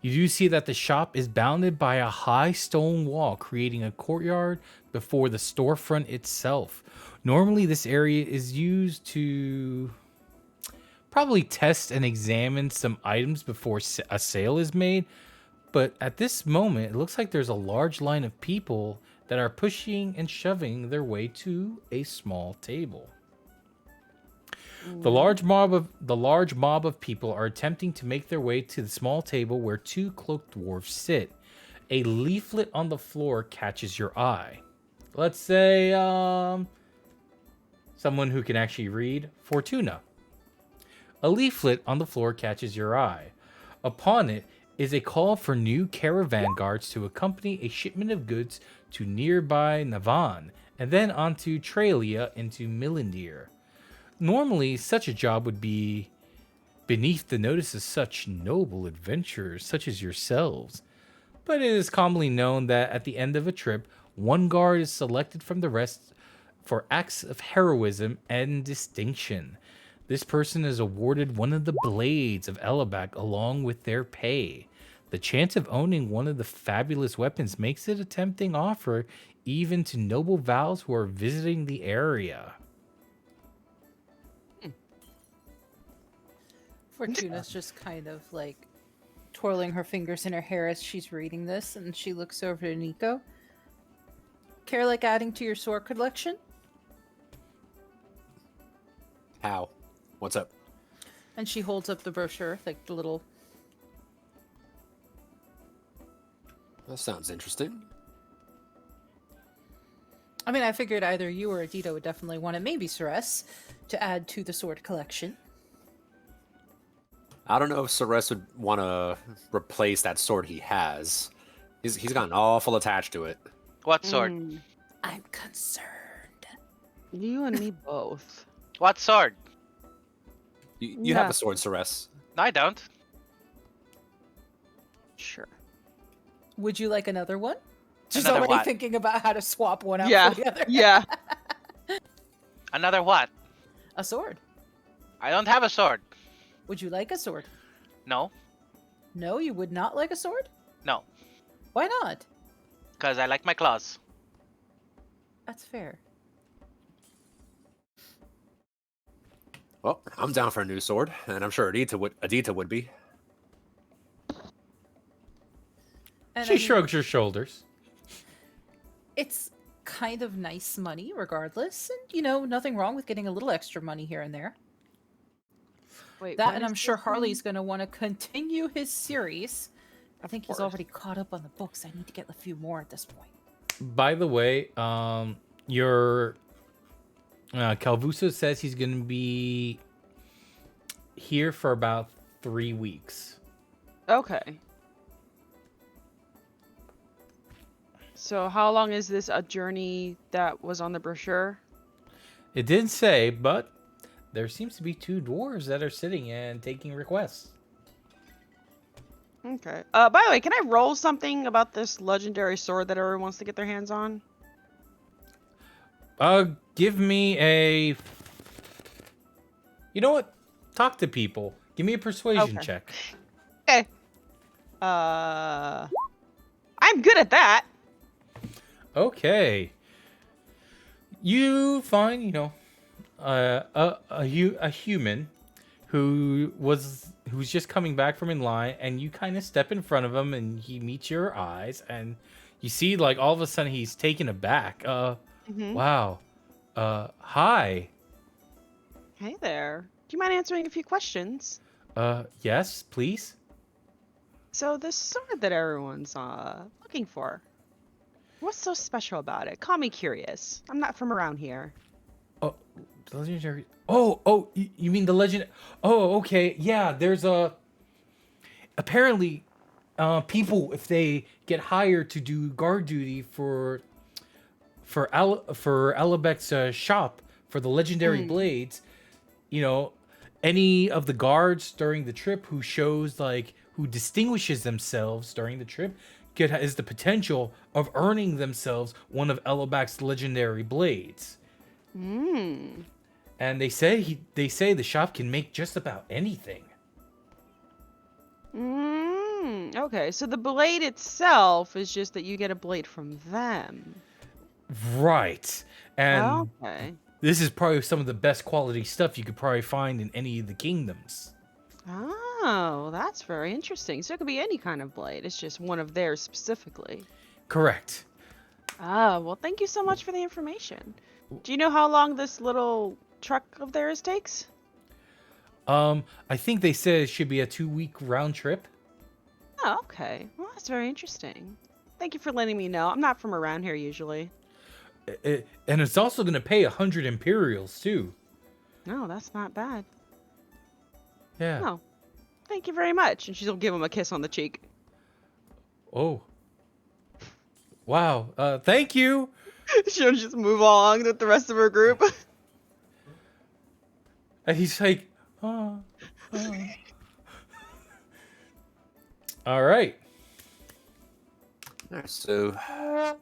You do see that the shop is bounded by a high stone wall, creating a courtyard before the storefront itself. Normally, this area is used to probably test and examine some items before a sale is made. But at this moment, it looks like there's a large line of people that are pushing and shoving their way to a small table. The large mob of people are attempting to make their way to the small table where two cloaked dwarves sit. A leaflet on the floor catches your eye. Let's say someone who can actually read. Fortuna. A leaflet on the floor catches your eye. Upon it is a call for new caravan guards to accompany a shipment of goods to nearby Navan and then onto Tralia into Milindir. Normally, such a job would be beneath the notice of such noble adventurers such as yourselves. But it is commonly known that at the end of a trip, one guard is selected from the rest for acts of heroism and distinction. This person is awarded one of the blades of Elabak along with their pay. The chance of owning one of the fabulous weapons makes it a tempting offer even to noble vows who are visiting the area. Fortuna's just kind of like twirling her fingers in her hair as she's reading this, and she looks over to Nico. Care like adding to your sword collection? How? What's up? And she holds up the brochure, like the little. That sounds interesting. I mean, I figured either you or Adito would definitely want it, maybe Ceres, to add to the sword collection. I don't know if Ceres would want to replace that sword he has. He's gotten awful attached to it. What sword? I'm concerned. You and me both. What sword? You have a sword, Ceres. No, I don't. Sure. Would you like another one? She's Another already what? thinking about how to swap one out Yeah. for the other. Yeah. Another what? A sword. I don't have a sword. Would you like a sword? No. No, you would not like a sword? No. Why not? Because I like my claws. That's fair. Well, I'm down for a new sword, and I'm sure Adita would be. And She I mean, shrugs her shoulders. it's kind of nice money regardless. And, you know, nothing wrong with getting a little extra money here and there. Wait. That, what and is I'm sure this Harley's going to want to continue his series. I think he's course. already caught up on the books. I need to get a few more at this point. By the way, your Calvuso says he's going to be here for about 3 weeks. Okay. So how long is this a journey that was on the brochure? It didn't say, but there seems to be 2 dwarves that are sitting and taking requests. Okay. By the way, can I roll something about this legendary sword that everyone wants to get their hands on? Give me a... You know what? Talk to people. Give me a persuasion Okay. check. Okay. I'm good at that. Okay. You find, a human who's just coming back from in line, and you kind of step in front of him, and he meets your eyes, and you see, like, all of a sudden he's taken aback. Wow. Hi. Hey there. Do you mind answering a few questions? Yes, please. So this sword that everyone's looking for, what's so special about it? Call me curious. I'm not from around here. Oh, the legendary. Oh, you mean the legend? Oh, okay. Yeah, there's apparently, people, if they get hired to do guard duty for Alabek's shop for the legendary blades, any of the guards during the trip who distinguishes themselves during the trip is the potential of earning themselves one of Alabek's legendary blades. And they say the shop can make just about anything. Okay, so the blade itself is just that you get a blade from them. Right. And Okay. this is probably some of the best quality stuff you could probably find in any of the kingdoms. Oh, that's very interesting. So it could be any kind of blade. It's just one of theirs specifically. Correct. Ah, well, thank you so much for the information. Do you know how long this little truck of theirs takes? I think they said it should be a 2-week round trip. Oh, okay. Well, that's very interesting. Thank you for letting me know. I'm not from around here usually. And it's also going to pay 100 Imperials, too. No, that's not bad. Yeah. Oh, thank you very much. And she'll give him a kiss on the cheek. Oh. Wow. Thank you. She'll just move along with the rest of her group. And he's like, oh. All right. All right, so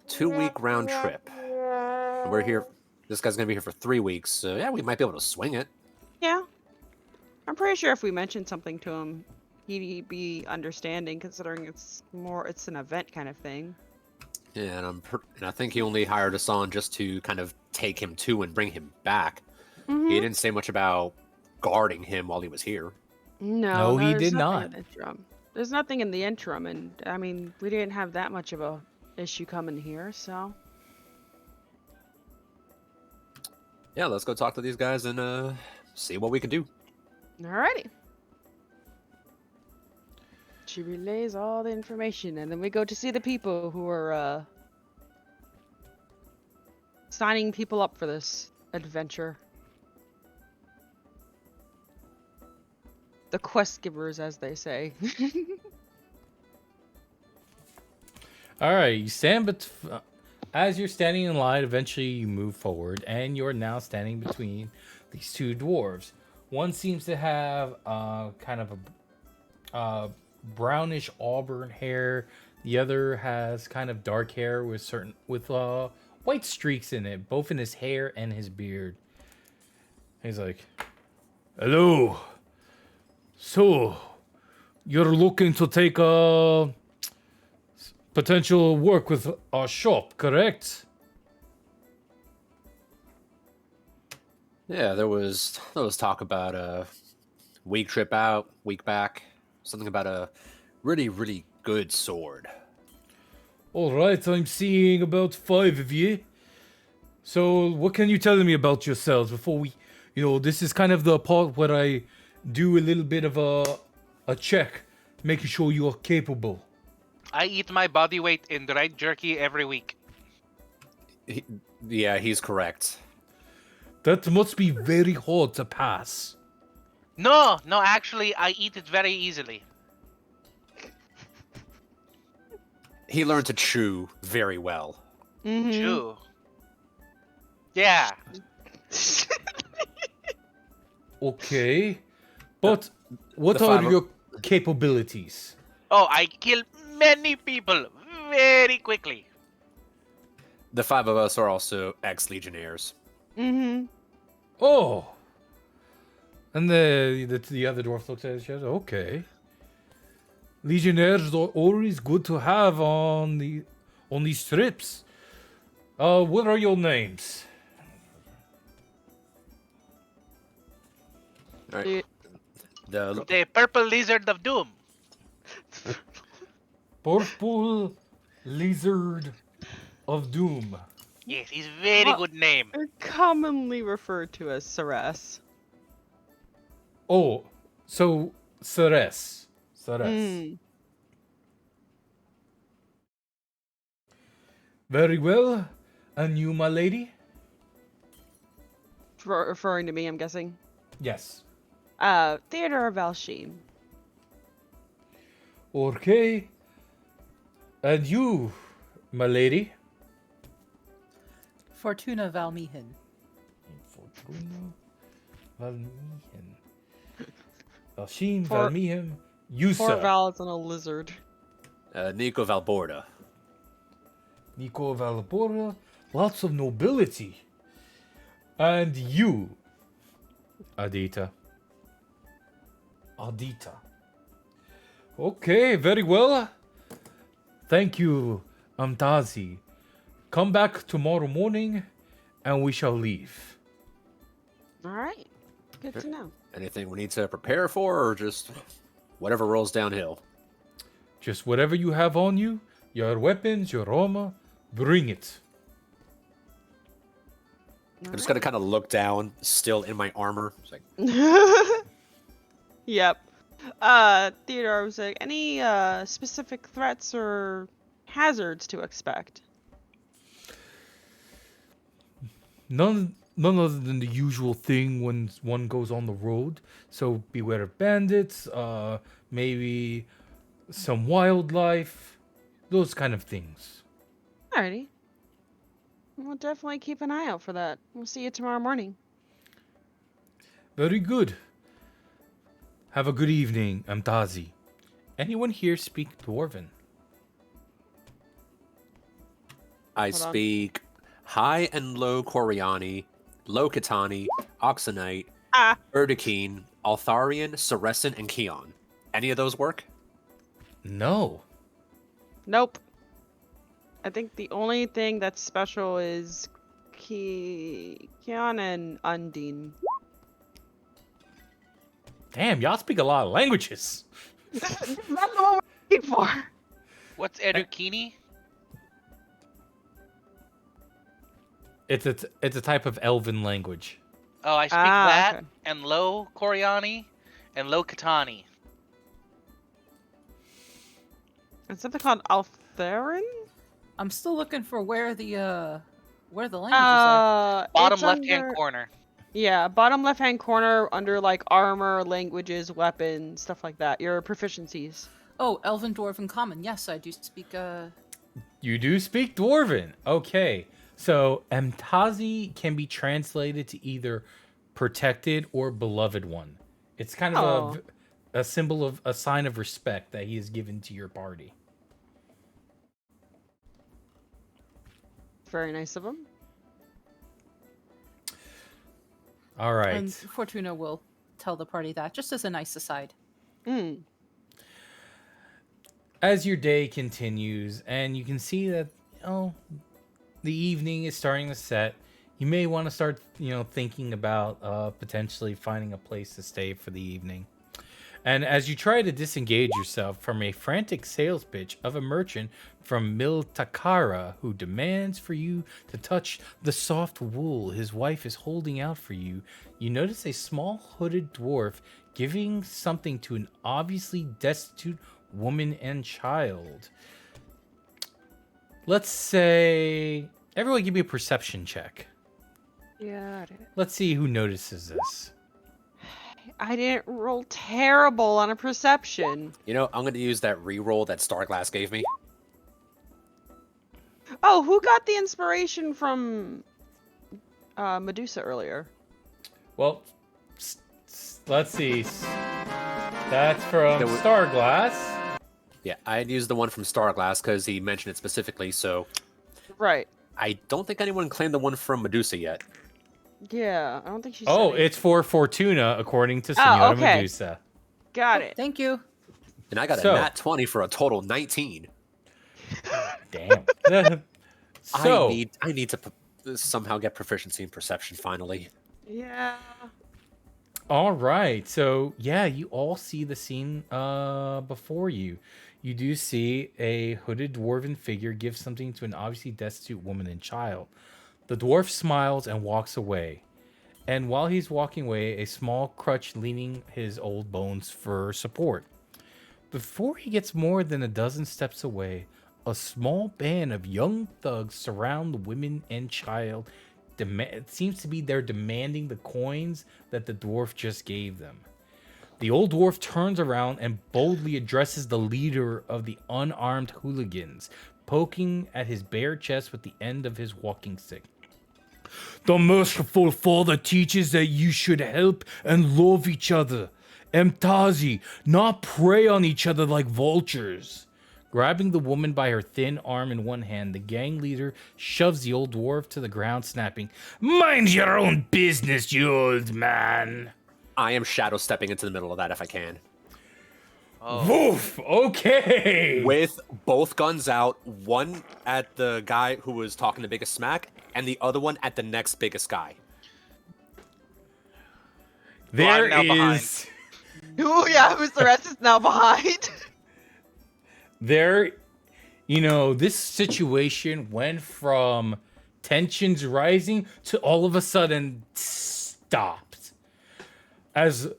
2-week round trip. We're here. This guy's gonna be here for 3 weeks, so yeah, we might be able to swing it. Yeah. I'm pretty sure if we mentioned something to him, he'd be understanding, considering it's an event kind of thing. Yeah, and I think he only hired us on just to kind of take him to and bring him back. He didn't say much about guarding him while he was here. No, he there's did nothing not. in the interim. There's nothing in the interim, and I mean, we didn't have that much of a issue coming here, so. Yeah, let's go talk to these guys and see what we can do. Alrighty. She relays all the information, and then we go to see the people who are signing people up for this adventure. The quest givers, as they say. All right. You stand, as you're standing in line, eventually you move forward, and you're now standing between these two dwarves. One seems to have kind of a brownish auburn hair. The other has kind of dark hair with white streaks in it, both in his hair and his beard. He's like, "Hello. So, you're looking to take potential work with our shop, correct?" Yeah, there was talk about a week trip out, week back, something about a really, really good sword. All right, I'm seeing about 5 of you. So, what can you tell me about yourselves before we, this is kind of the part where I do a little bit of a check, making sure you're capable. I eat my body weight in dried jerky every week. Yeah, he's correct. That must be very hard to pass. No, actually, I eat it very easily. He learned to chew very well. Chew. Yeah. Okay. But what the are five of- your capabilities? Oh, I kill many people very quickly. The 5 of us are also ex-legionnaires. Oh. And the other dwarf looks at each other. Okay. Legionnaires are always good to have on these trips. What are your names? All right. Do- The The purple lizard of doom. Purple Lizard of Doom. Yes, he's very Huh. good name. They're commonly referred to as Ceres. Oh, so Ceres. Ceres. Mm. Very well. And you, my lady? Referring to me, I'm guessing. Yes. Theodore Valsheen. Okay. And you, my lady? Fortuna Valmihin. Fortuna Valmihin. Valsheen, For- Valmihin. You, 4 sir. vowels and a lizard. Nico Valborda. Nico Valbora. Lots of nobility. And you, Adita. Adita. Okay, very well. Thank you, Amtazi. Come back tomorrow morning and we shall leave. All right. Good to know. Anything we need to prepare for, or just whatever rolls downhill? Just whatever you have on you, your weapons, your armor, bring it. I'm just gonna kind of look down, still in my armor. It's like, Yep. Theodore was like, any specific threats or hazards to expect? None other than the usual thing when one goes on the road. So beware of bandits, maybe some wildlife, those kind of things. Alrighty. We'll definitely keep an eye out for that. We'll see you tomorrow morning. Very good. Have a good evening, Amtazi. Anyone here speak Dwarven? I Hold on. speak high and low Coriani, low Kitani, Oxenite, Ah. Erdikeen, Altharian, Saracen, and Keon. Any of those work? No. Nope. I think the only thing that's special is Keon and Undine. Damn, y'all speak a lot of languages. That's not what we're looking for. What's Edukini? It's a type of elven language. Oh, I speak Ah, that okay. and low Coriani and low Katani. It's something called Altherin? I'm still looking for where the languages are. Bottom It's left hand under- corner. Yeah, bottom left hand corner under like armor, languages, weapons, stuff like that. Your proficiencies. Oh, Elven, Dwarven, Common. Yes, I do speak. You do speak Dwarven. Okay. So Amtazi can be translated to either protected or beloved one. It's kind of a symbol of a sign of respect that he has given to your party. Very nice of him. All right. And Fortuna will tell the party that, just as a nice aside. Mm. As your day continues, and you can see that, the evening is starting to set, you may want to start, thinking about potentially finding a place to stay for the evening. And as you try to disengage yourself from a frantic sales pitch of a merchant from Miltakara who demands for you to touch the soft wool his wife is holding out for you, you notice a small hooded dwarf giving something to an obviously destitute woman and child. Let's say, everyone give me a perception check. Got it. Let's see who notices this. I didn't roll terrible on a perception. You know, I'm gonna use that reroll that Starglass gave me. Oh, who got the inspiration from Medusa earlier? Well, let's see. That's from There was- Starglass. Yeah, I had used the one from Starglass because he mentioned it specifically, so Right. I don't think anyone claimed the one from Medusa yet. Yeah, I don't think she Oh, said it. it's for Fortuna, according to Senora okay. Medusa. Got it. Thank you. And I got So- a nat 20 for a total 19. Damn. So, I need to somehow get proficiency in perception finally. Yeah. all right. So, yeah, you all see the scene before you. You do see a hooded dwarven figure give something to an obviously destitute woman and child. The dwarf smiles and walks away. And while he's walking away, a small crutch leaning his old bones for support. Before he gets more than a dozen steps away, a small band of young thugs surround the women and child. It seems to be they're demanding the coins that the dwarf just gave them. The old dwarf turns around and boldly addresses the leader of the unarmed hooligans, poking at his bare chest with the end of his walking stick. The merciful father teaches that you should help and love each other. Emtazi, not prey on each other like vultures. Grabbing the woman by her thin arm in one hand, the gang leader shoves the old dwarf to the ground, snapping, "Mind your own business, you old man." I am shadow stepping into the middle of that if I can. Oh. Woof, okay. With both guns out, one at the guy who was talking the biggest smack, and the other one at the next biggest guy. There now behind. is... Ooh, yeah, Mr. S is now behind. There, this situation went from tensions rising to all of a sudden stopped. As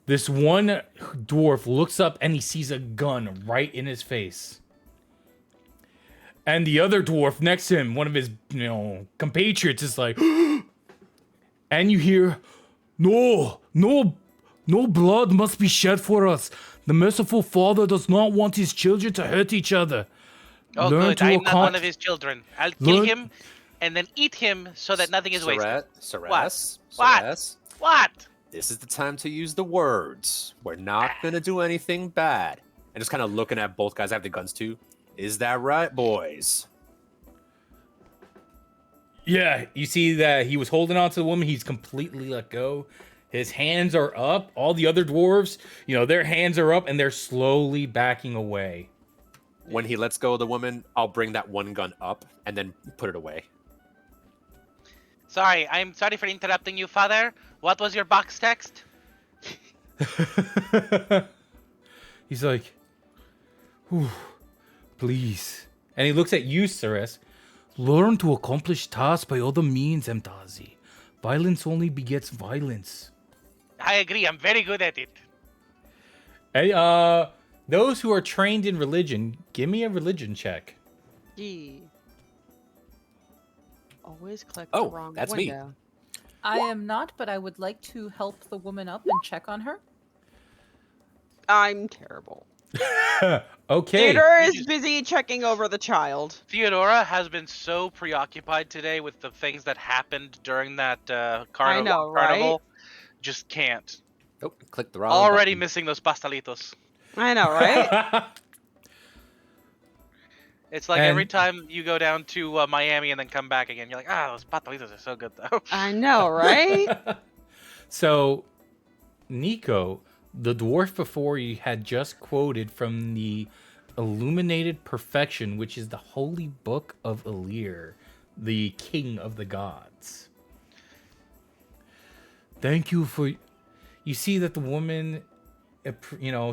this one dwarf looks up and he sees a gun right in his face. And the other dwarf next to him, one of his, compatriots, is like, and you hear, no blood must be shed for us. The merciful father does not want his children to hurt each other. Oh, Learn good. to I'm not account- one of his children. I'll kill Learn- him and then eat him so that nothing is wasted. Ceres, What? Ceres, What? this is the time to use the words. We're not gonna do anything bad. And just kind of looking at both guys. I have the guns too. Is that right, boys? Yeah, you see that he was holding on to the woman. He's completely let go. His hands are up. All the other dwarves, their hands are up and they're slowly backing away. When he lets go of the woman, I'll bring that one gun up and then put it away. Sorry, I'm sorry for interrupting you, Father. What was your box text? He's like, "Whew, please." And he looks at you, Ceres. "Learn to accomplish tasks by other means, Emtazi. Violence only begets violence." I agree. I'm very good at it. Hey, those who are trained in religion, give me a religion check. Gee. Always click Oh, the wrong that's me. window. I am not, but I would like to help the woman up and check on her. I'm terrible. Okay. Theodore is busy checking over the child. Theodora has been so preoccupied today with the things that happened during that carnival. know, right? Carnival. Just can't. Oh, click the wrong Already button. missing those pastelitos. I know, right? It's like every And- time you go down to Miami and then come back again, you're like, those pastelitos are so good though. I know, right? So, Nico, the dwarf before you had just quoted from the Illuminated Perfection, which is the holy book of Elir, the king of the gods. Thank you for... You see that the woman,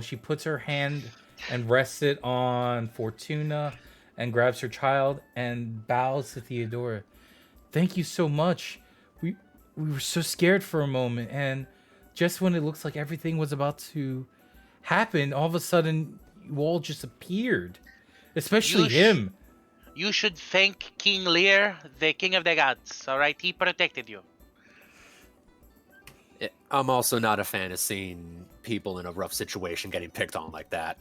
she puts her hand and rests it on Fortuna and grabs her child and bows to Theodora. Thank you so much. We were so scared for a moment, and just when it looks like everything was about to happen, all of a sudden you all just appeared. Especially You sh- him. You should thank King Lear, the king of the gods. All right, he protected you. Yeah, I'm also not a fan of seeing people in a rough situation getting picked on like that.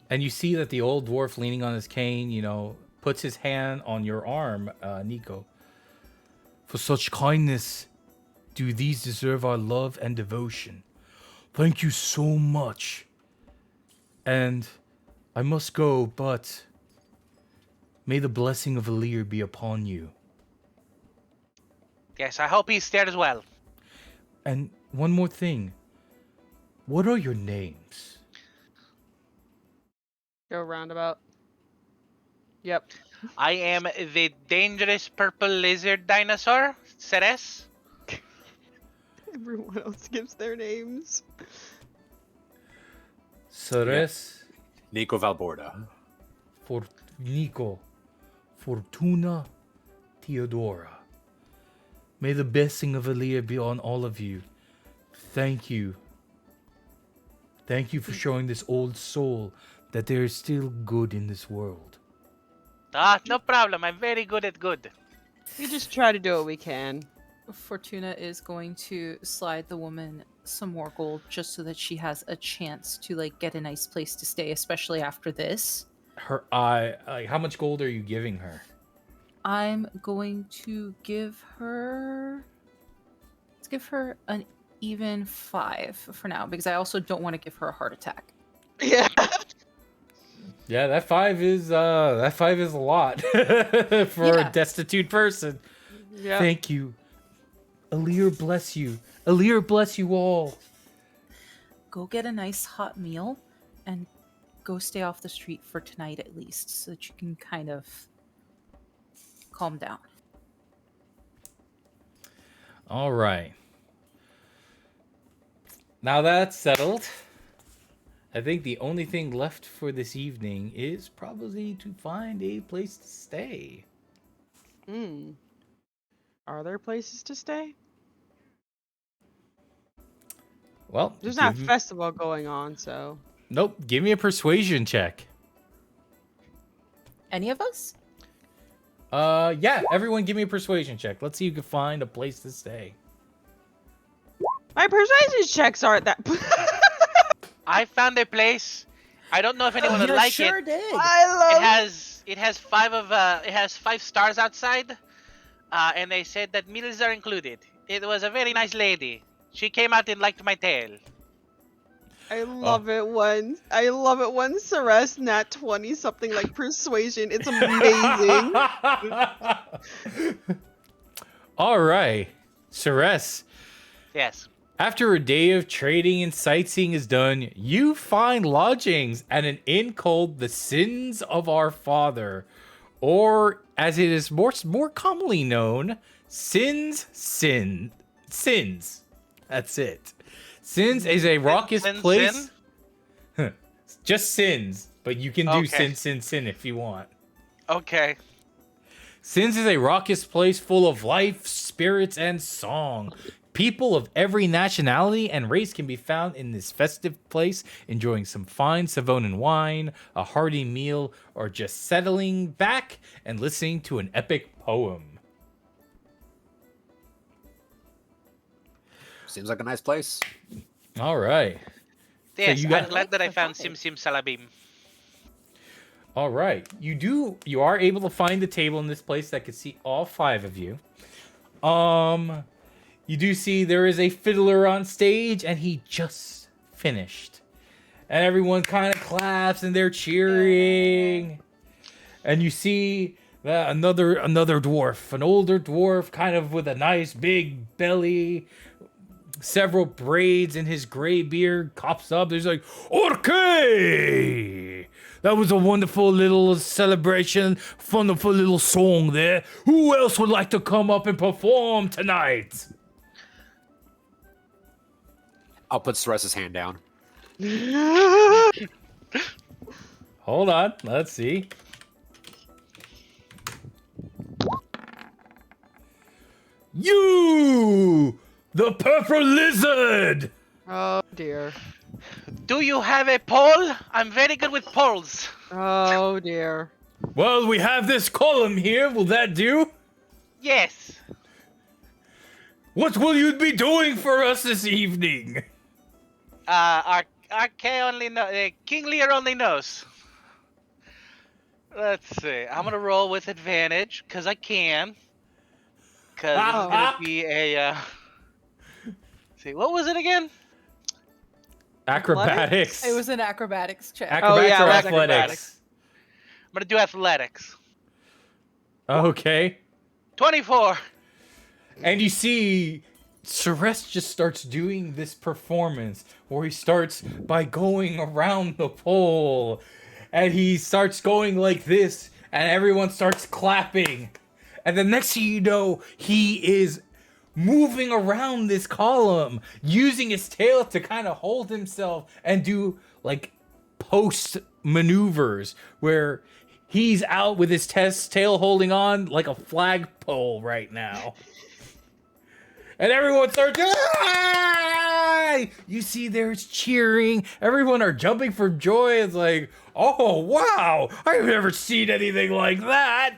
And you see that the old dwarf leaning on his cane, puts his hand on your arm, Nico. For such kindness, do these deserve our love and devotion. Thank you so much. And I must go, but may the blessing of Elir be upon you. Yes, I hope he's there as well. And one more thing. What are your names? Go roundabout. Yep. I am the dangerous purple lizard dinosaur, Ceres. Everyone else gives their names. Ceres, Nico Valborda. Nico, Fortuna, Theodora. May the blessing of Aaliyah be on all of you. Thank you. Thank you for showing this old soul that there is still good in this world. No problem. I'm very good at good. We just try to do what we can. Fortuna is going to slide the woman some more gold just so that she has a chance to like get a nice place to stay, especially after this. Her eye, how much gold are you giving her? I'm going to give her. Let's give her an even 5 for now because I also don't want to give her a heart attack. Yeah. Yeah, that 5 is a lot for a destitute person. Yeah. Thank you. Aaliyah bless you. Aaliyah bless you all. Go get a nice hot meal and go stay off the street for tonight at least so that you can kind of calm down. All right. Now that's settled. I think the only thing left for this evening is probably to find a place to stay. Are there places to stay? Well, There's not a festival going on, so. Nope. Give me a persuasion check. Any of us? Yeah. Everyone, give me a persuasion check. Let's see if you can find a place to stay. My persuasion checks aren't that. I found a place. I don't know if anyone would You like sure it. did. I love It has 5 stars outside, and they said that meals are included. It was a very nice lady. She came out and liked my tail. I love it when Ceres nat 20 something like persuasion. It's amazing. All right, Ceres. Yes. After a day of trading and sightseeing is done, you find lodgings at an inn called the Sins of Our Father, or as it is more commonly known, Sins. That's it. Sins is a raucous place. Just Sins, but you can do sin if you want. Okay. Sins is a raucous place full of life, spirits, and song. People of every nationality and race can be found in this festive place, enjoying some fine Savonan wine, a hearty meal, or just settling back and listening to an epic poem. Seems like a nice place. All right. Yes, you got- I'm glad that I found Sim Salabim. All right. You are able to find a table in this place that could seat all 5 of you. You do see there is a fiddler on stage, and he just finished. And everyone kind of claps, and they're cheering. And you see that another dwarf, an older dwarf, kind of with a nice big belly, several braids in his gray beard, pops up. There's like, okay! That was a wonderful little celebration, wonderful little song there. Who else would like to come up and perform tonight? I'll put Ceres's hand down. Hold on, let's see. You, the purple lizard. Oh dear. Do you have a pole? I'm very good with poles. Oh dear. Well, we have this column here. Will that do? Yes. What will you be doing for us this evening? King Lear only knows. Let's see. I'm gonna roll with advantage because I can. Because this is gonna be a. See, what was it again? Acrobatics. It was an acrobatics check. Acrobatics yeah, or it was athletics? I'm gonna do athletics. Okay. 24. And you see Ceres just starts doing this performance where he starts by going around the pole. And he starts going like this. and everyone starts clapping. And the next thing you know, he is moving around this column, using his tail to kind of hold himself and do like post maneuvers where he's out with his tail holding on like a flagpole right now. And everyone starts, "Ah!" You see there's cheering. Everyone are jumping for joy. It's like, oh, wow. I've never seen anything like that.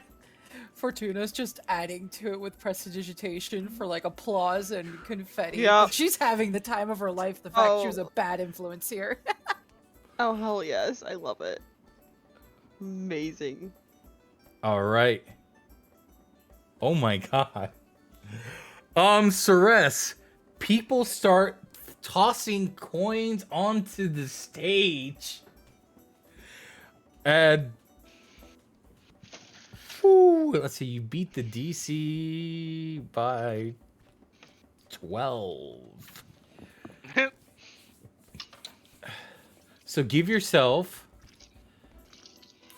Fortuna's just adding to it with prestidigitation for like applause and confetti. Yeah. She's having the time of her life. The fact she was a bad influence here. Oh, hell yes. I love it. Amazing. All right. Oh my god. Ceres, people start tossing coins onto the stage. And let's see, you beat the DC by 12. So give yourself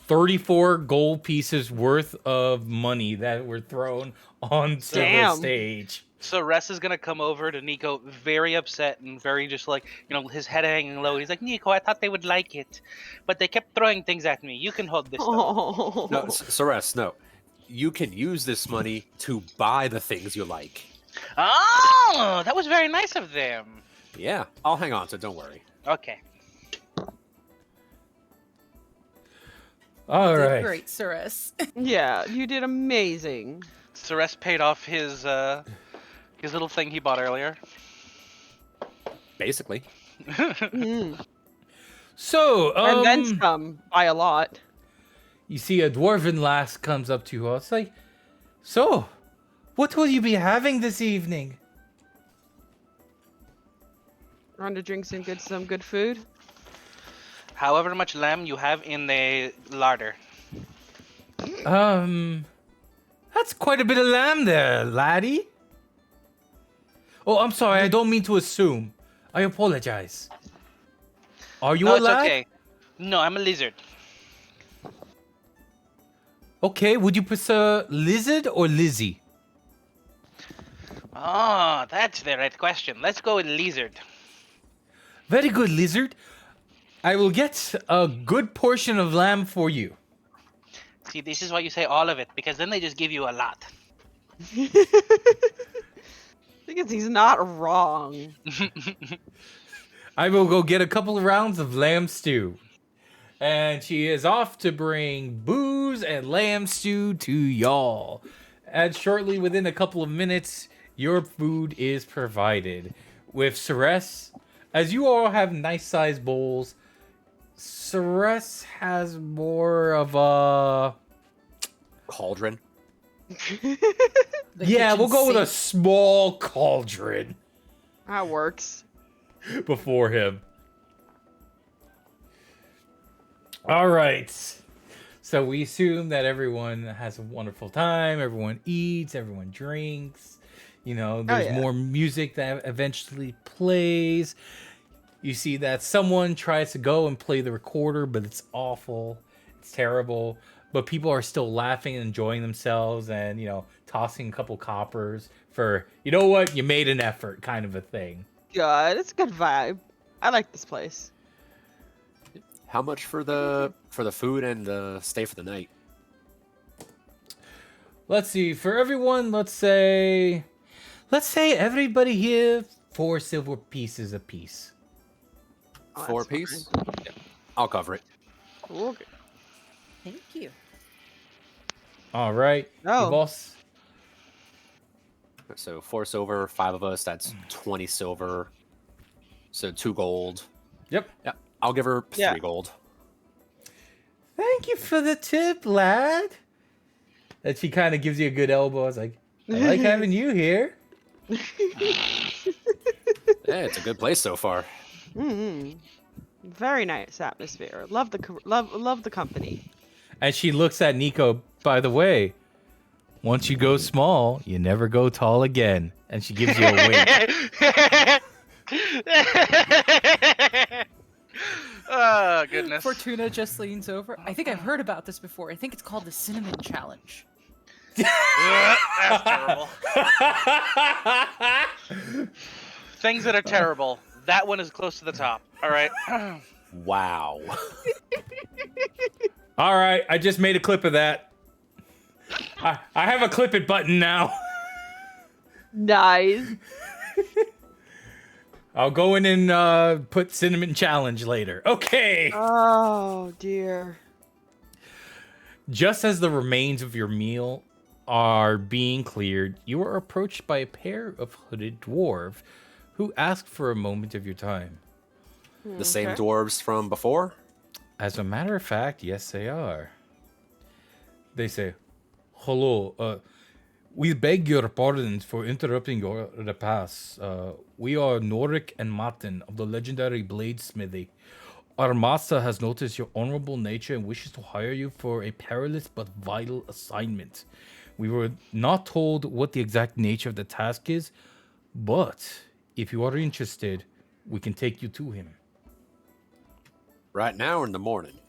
34 gold pieces worth of money that were thrown onto the stage. So Ress is gonna come over to Nico, very upset and very just like, his head hanging low. He's like, Nico, I thought they would like it, but they kept throwing things at me. You can hold this. Oh. No, Ceres, no. You can use this money to buy the things you like. Oh, that was very nice of them. Yeah, I'll hang on to it, don't worry. Okay. All right. Great, Ceres. Yeah, you did amazing. Ceres paid off his little thing he bought earlier. Basically. So, And then some, by a lot. you see a dwarven lass comes up to you. It's like, so, what will you be having this evening? Round of drinks and some good food. However much lamb you have in the larder. That's quite a bit of lamb there, laddie. Oh, I'm sorry. I don't mean to assume. I apologize. Are you No, a it's lad? okay. No, I'm a lizard. Okay, would you prefer lizard or Lizzie? Oh, that's the right question. Let's go with lizard. Very good, lizard. I will get a good portion of lamb for you. See, this is why you say all of it, because then they just give you a lot. Because he's not wrong. I will go get a couple of rounds of lamb stew. And she is off to bring booze and lamb stew to y'all. And shortly, within a couple of minutes, your food is provided. With Ceres, as you all have nice-sized bowls, Ceres has more of a... Cauldron. Yeah, we'll go with a small cauldron That works. before him. All right. So we assume that everyone has a wonderful time. Everyone eats. Everyone drinks. There's more music that eventually plays. You see that someone tries to go and play the recorder, but it's awful. It's terrible. But people are still laughing and enjoying themselves and, tossing a couple coppers for, you know what, you made an effort kind of a thing. Good. It's a good vibe. I like this place. How much for the food and the stay for the night? Let's see. For everyone, let's say everybody here 4 silver pieces apiece. Oh, 4 that's piece? Yeah, I'll cover it. fine. Okay. Thank you. All right. Oh. You've also- So 4 silver, 5 of us, that's 20 silver. So 2 gold. Yep. Yeah, I'll give her 3 Yeah. gold. Thank you for the tip, lad. And she kind of gives you a good elbow. I was like, I like having you here. Yeah, it's a good place so far. Mm-hmm. Very nice atmosphere. Love the company. And she looks at Nico, by the way, once you go small, you never go tall again. And she gives you a wink. Oh, goodness. Fortuna just leans over. I think I've heard about this before. I think it's called the Cinnamon Challenge. That's terrible. Things that are terrible. That one is close to the top. All right. Wow. All right, I just made a clip of that. I have a clip it button now. Nice. I'll go in and put Cinnamon Challenge later. Okay. Oh dear. Just as the remains of your meal are being cleared, you are approached by a pair of hooded dwarves who ask for a moment of your time. The same dwarves from before? As a matter of fact, yes, they are. They say, "Hello, we beg your pardon for interrupting your repast. We are Norik and Martin of the legendary bladesmithy. Our master has noticed your honorable nature and wishes to hire you for a perilous but vital assignment. We were not told what the exact nature of the task is, but if you are interested, we can take you to him Right now or in the morning?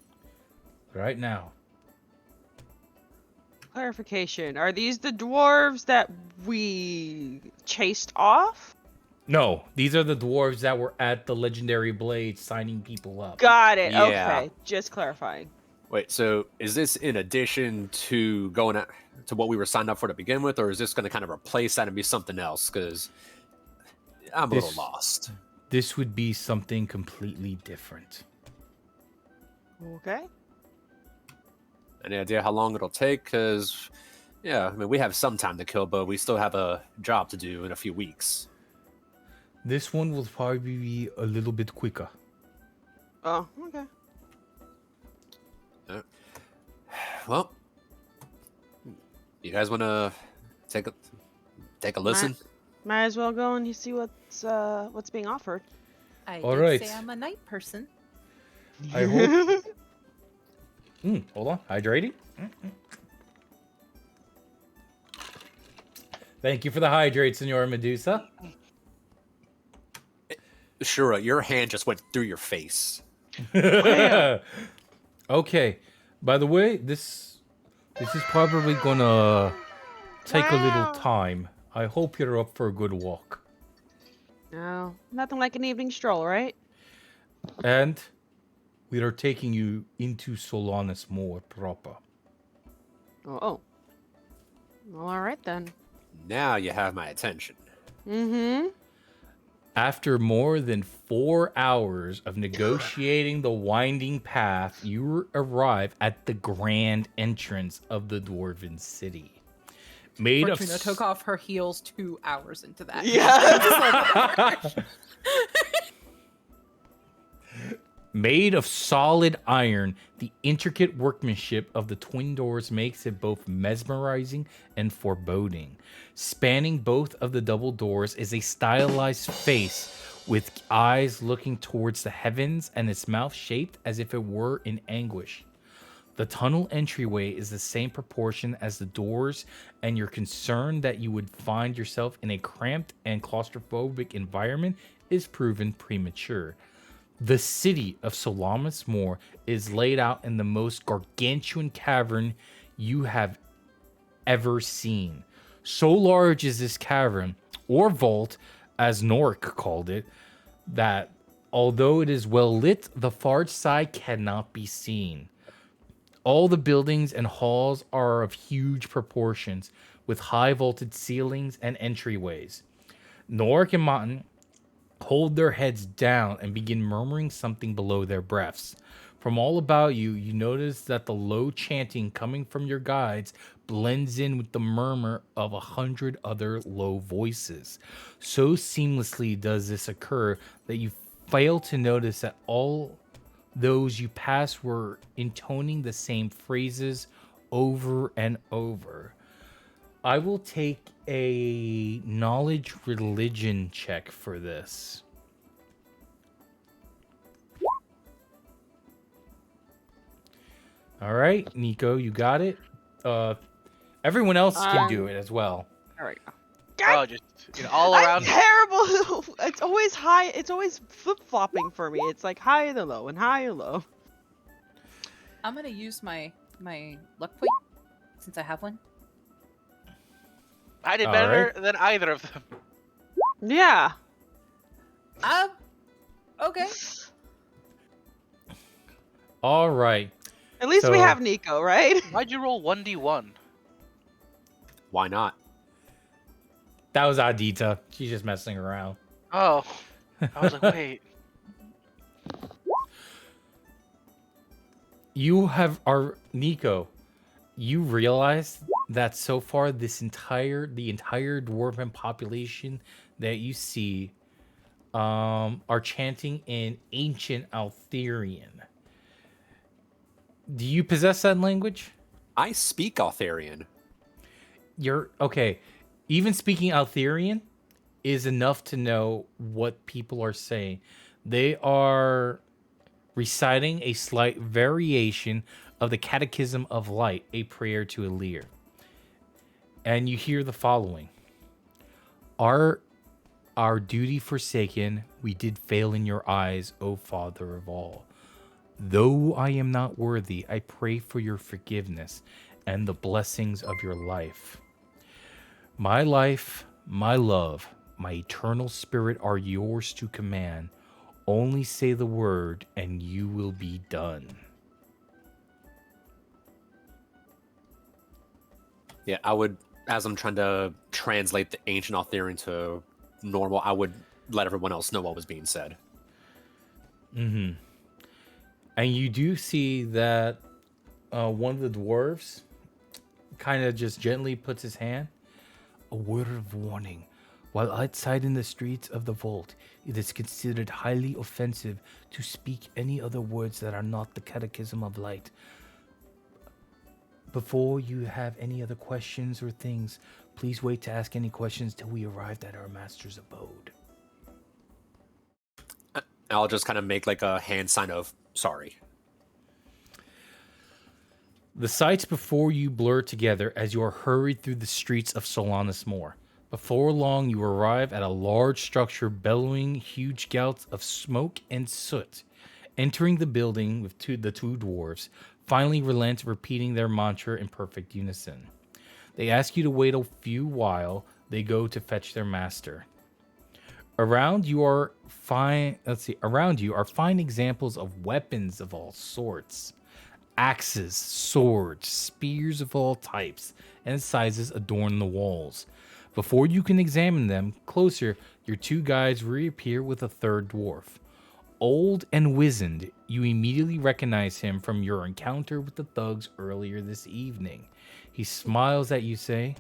right now." Clarification. Are these the dwarves that we chased off? No, these are the dwarves that were at the legendary blade signing people up. Got it. Yeah. Okay. Just clarifying. Wait, so is this in addition to going at, to what we were signed up for to begin with, or is this going to kind of replace that and be something else? Because I'm a little lost. This would be something completely different. Okay. Any idea how long it'll take? Because, yeah, I mean, we have some time to kill, but we still have a job to do in a few weeks. This one will probably be a little bit quicker. Oh, okay. Well, you guys want to take a listen? Might as well go and you see what's being offered. I All did right. say I'm a night person. I hope. Hold on, hydrating. Thank you for the hydrate, Senora Medusa. Shura, your hand just went through your face. Okay. By the way, this is probably gonna take a little time. I hope you're up for a good walk. No, nothing like an evening stroll, right? And we are taking you into Solanas more proper. Oh. Well, all right then. Now you have my attention. Mm-hmm. After more than 4 hours of negotiating the winding path, you arrive at the grand entrance of the Dwarven City. Made of Fortuna took off her heels 2 hours into that. Yeah. Made of solid iron, the intricate workmanship of the twin doors makes it both mesmerizing and foreboding. Spanning both of the double doors is a stylized face with eyes looking towards the heavens and its mouth shaped as if it were in anguish. The tunnel entryway is the same proportion as the doors, and your concern that you would find yourself in a cramped and claustrophobic environment is proven premature. The city of Solanas Moor is laid out in the most gargantuan cavern you have ever seen. So large is this cavern, or vault, as Norik called it, that although it is well lit, the far side cannot be seen. All the buildings and halls are of huge proportions, with high vaulted ceilings and entryways. Norik and Martin hold their heads down and begin murmuring something below their breaths. From all about you, you notice that the low chanting coming from your guides blends in with the murmur of 100 other low voices. So seamlessly does this occur that you fail to notice that all those you pass were intoning the same phrases over and over. I will take a knowledge religion check for this. All right, Nico, you got it. Everyone else can do it as well. All right. Oh, just all I'm around. terrible. It's always high. It's always flip flopping for me. It's like high and low and high and low. I'm gonna use my luck point since I have one. I did All better than either of them. Yeah. Okay. All right. At least we So- have Nico, right? Why'd you roll 1d1? Why not? That was Adita. She's just messing around. Oh, I was like, wait. You have Nico. You realize that so far the entire dwarven population that you see are chanting in ancient Altherian. Do you possess that language? I speak Altharian. You're okay. Even speaking Altherian is enough to know what people are saying. They are reciting a slight variation of the Catechism of Light, a prayer to Elir. And you hear the following. Our duty forsaken, we did fail in your eyes, O Father of all. Though I am not worthy, I pray for your forgiveness and the blessings of your life. My life, my love, my eternal spirit are yours to command. Only say the word and you will be done. Yeah, I would, as I'm trying to translate the ancient Altharian to normal, I would let everyone else know what was being said. Mm-hmm. And you do see that one of the dwarves kind of just gently puts his hand. A word of warning. While outside in the streets of the vault, it is considered highly offensive to speak any other words that are not the Catechism of Light. Before you have any other questions or things, please wait to ask any questions till we arrived at our master's abode. I'll just kind of make like a hand sign of sorry. The sights before you blur together as you are hurried through the streets of Solanus Moor. Before long, you arrive at a large structure bellowing huge gouts of smoke and soot. Entering the building with the two dwarves, finally relent, repeating their mantra in perfect unison. They ask you to wait a few while they go to fetch their master. Around you are fine examples of weapons of all sorts. Axes, swords, spears of all types and sizes adorn the walls. Before you can examine them closer, your two guides reappear with a third dwarf. Old and wizened, you immediately recognize him from your encounter with the thugs earlier this evening. He smiles at you, say,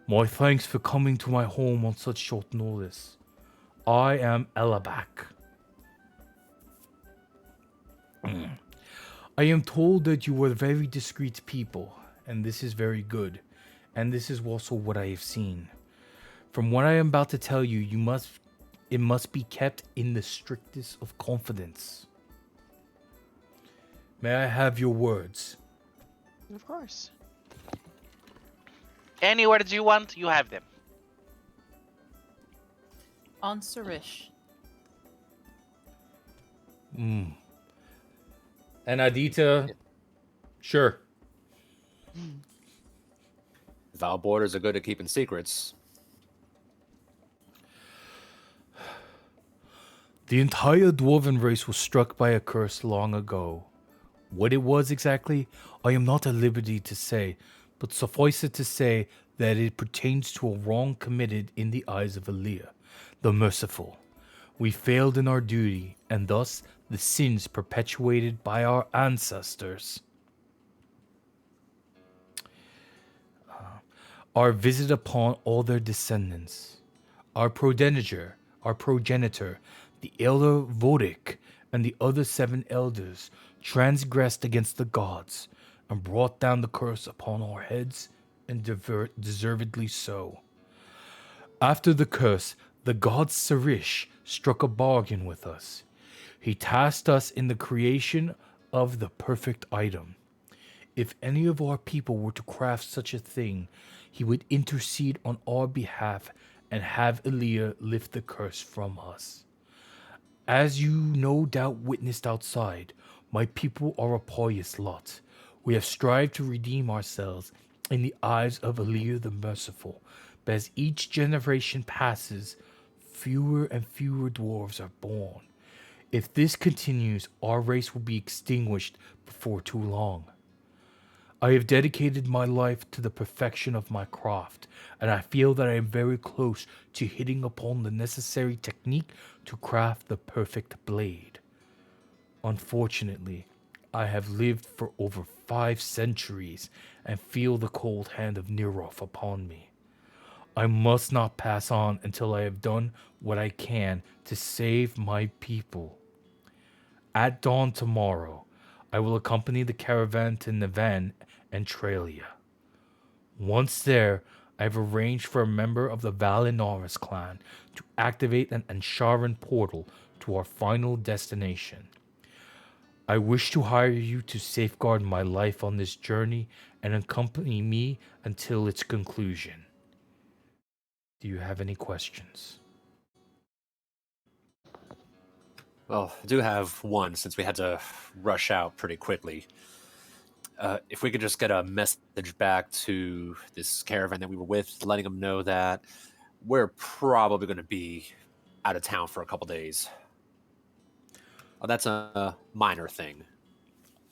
"My thanks for coming to my home on such short notice. I am Elabak. I am told that you are very discreet people, and this is very good, and this is also what I have seen. From what I am about to tell you, it must be kept in the strictest of confidence. May I have your words?" Of course. Any words you want, you have them. On Sarish. And Adita, sure. Val borders are good at keeping secrets. The entire dwarven race was struck by a curse long ago. What it was exactly, I am not at liberty to say, but suffice it to say that it pertains to a wrong committed in the eyes of Elia, the merciful. We failed in our duty, and thus the sins perpetuated by our ancestors are visited upon all their descendants. Our progenitor, the elder Vodik, and the other 7 elders transgressed against the gods and brought down the curse upon our heads, and deservedly so. After the curse, the god Sarish struck a bargain with us. He tasked us in the creation of the perfect item. If any of our people were to craft such a thing, he would intercede on our behalf and have Elia lift the curse from us. As you no doubt witnessed outside, my people are a pious lot. We have strived to redeem ourselves in the eyes of Elia the Merciful, but as each generation passes, fewer and fewer dwarves are born. If this continues, our race will be extinguished before too long. I have dedicated my life to the perfection of my craft, and I feel that I am very close to hitting upon the necessary technique to craft the perfect blade. Unfortunately, I have lived for over 5 centuries and feel the cold hand of Nirov upon me. I must not pass on until I have done what I can to save my people. At dawn tomorrow, I will accompany the caravan to Nevan and Tralia. Once there, I have arranged for a member of the Valinaris clan to activate an Ansharan portal to our final destination. I wish to hire you to safeguard my life on this journey and accompany me until its conclusion. Do you have any questions? Well, I do have one since we had to rush out pretty quickly. If we could just get a message back to this caravan that we were with, letting them know that we're probably going to be out of town for a couple days. Oh, that's a minor thing.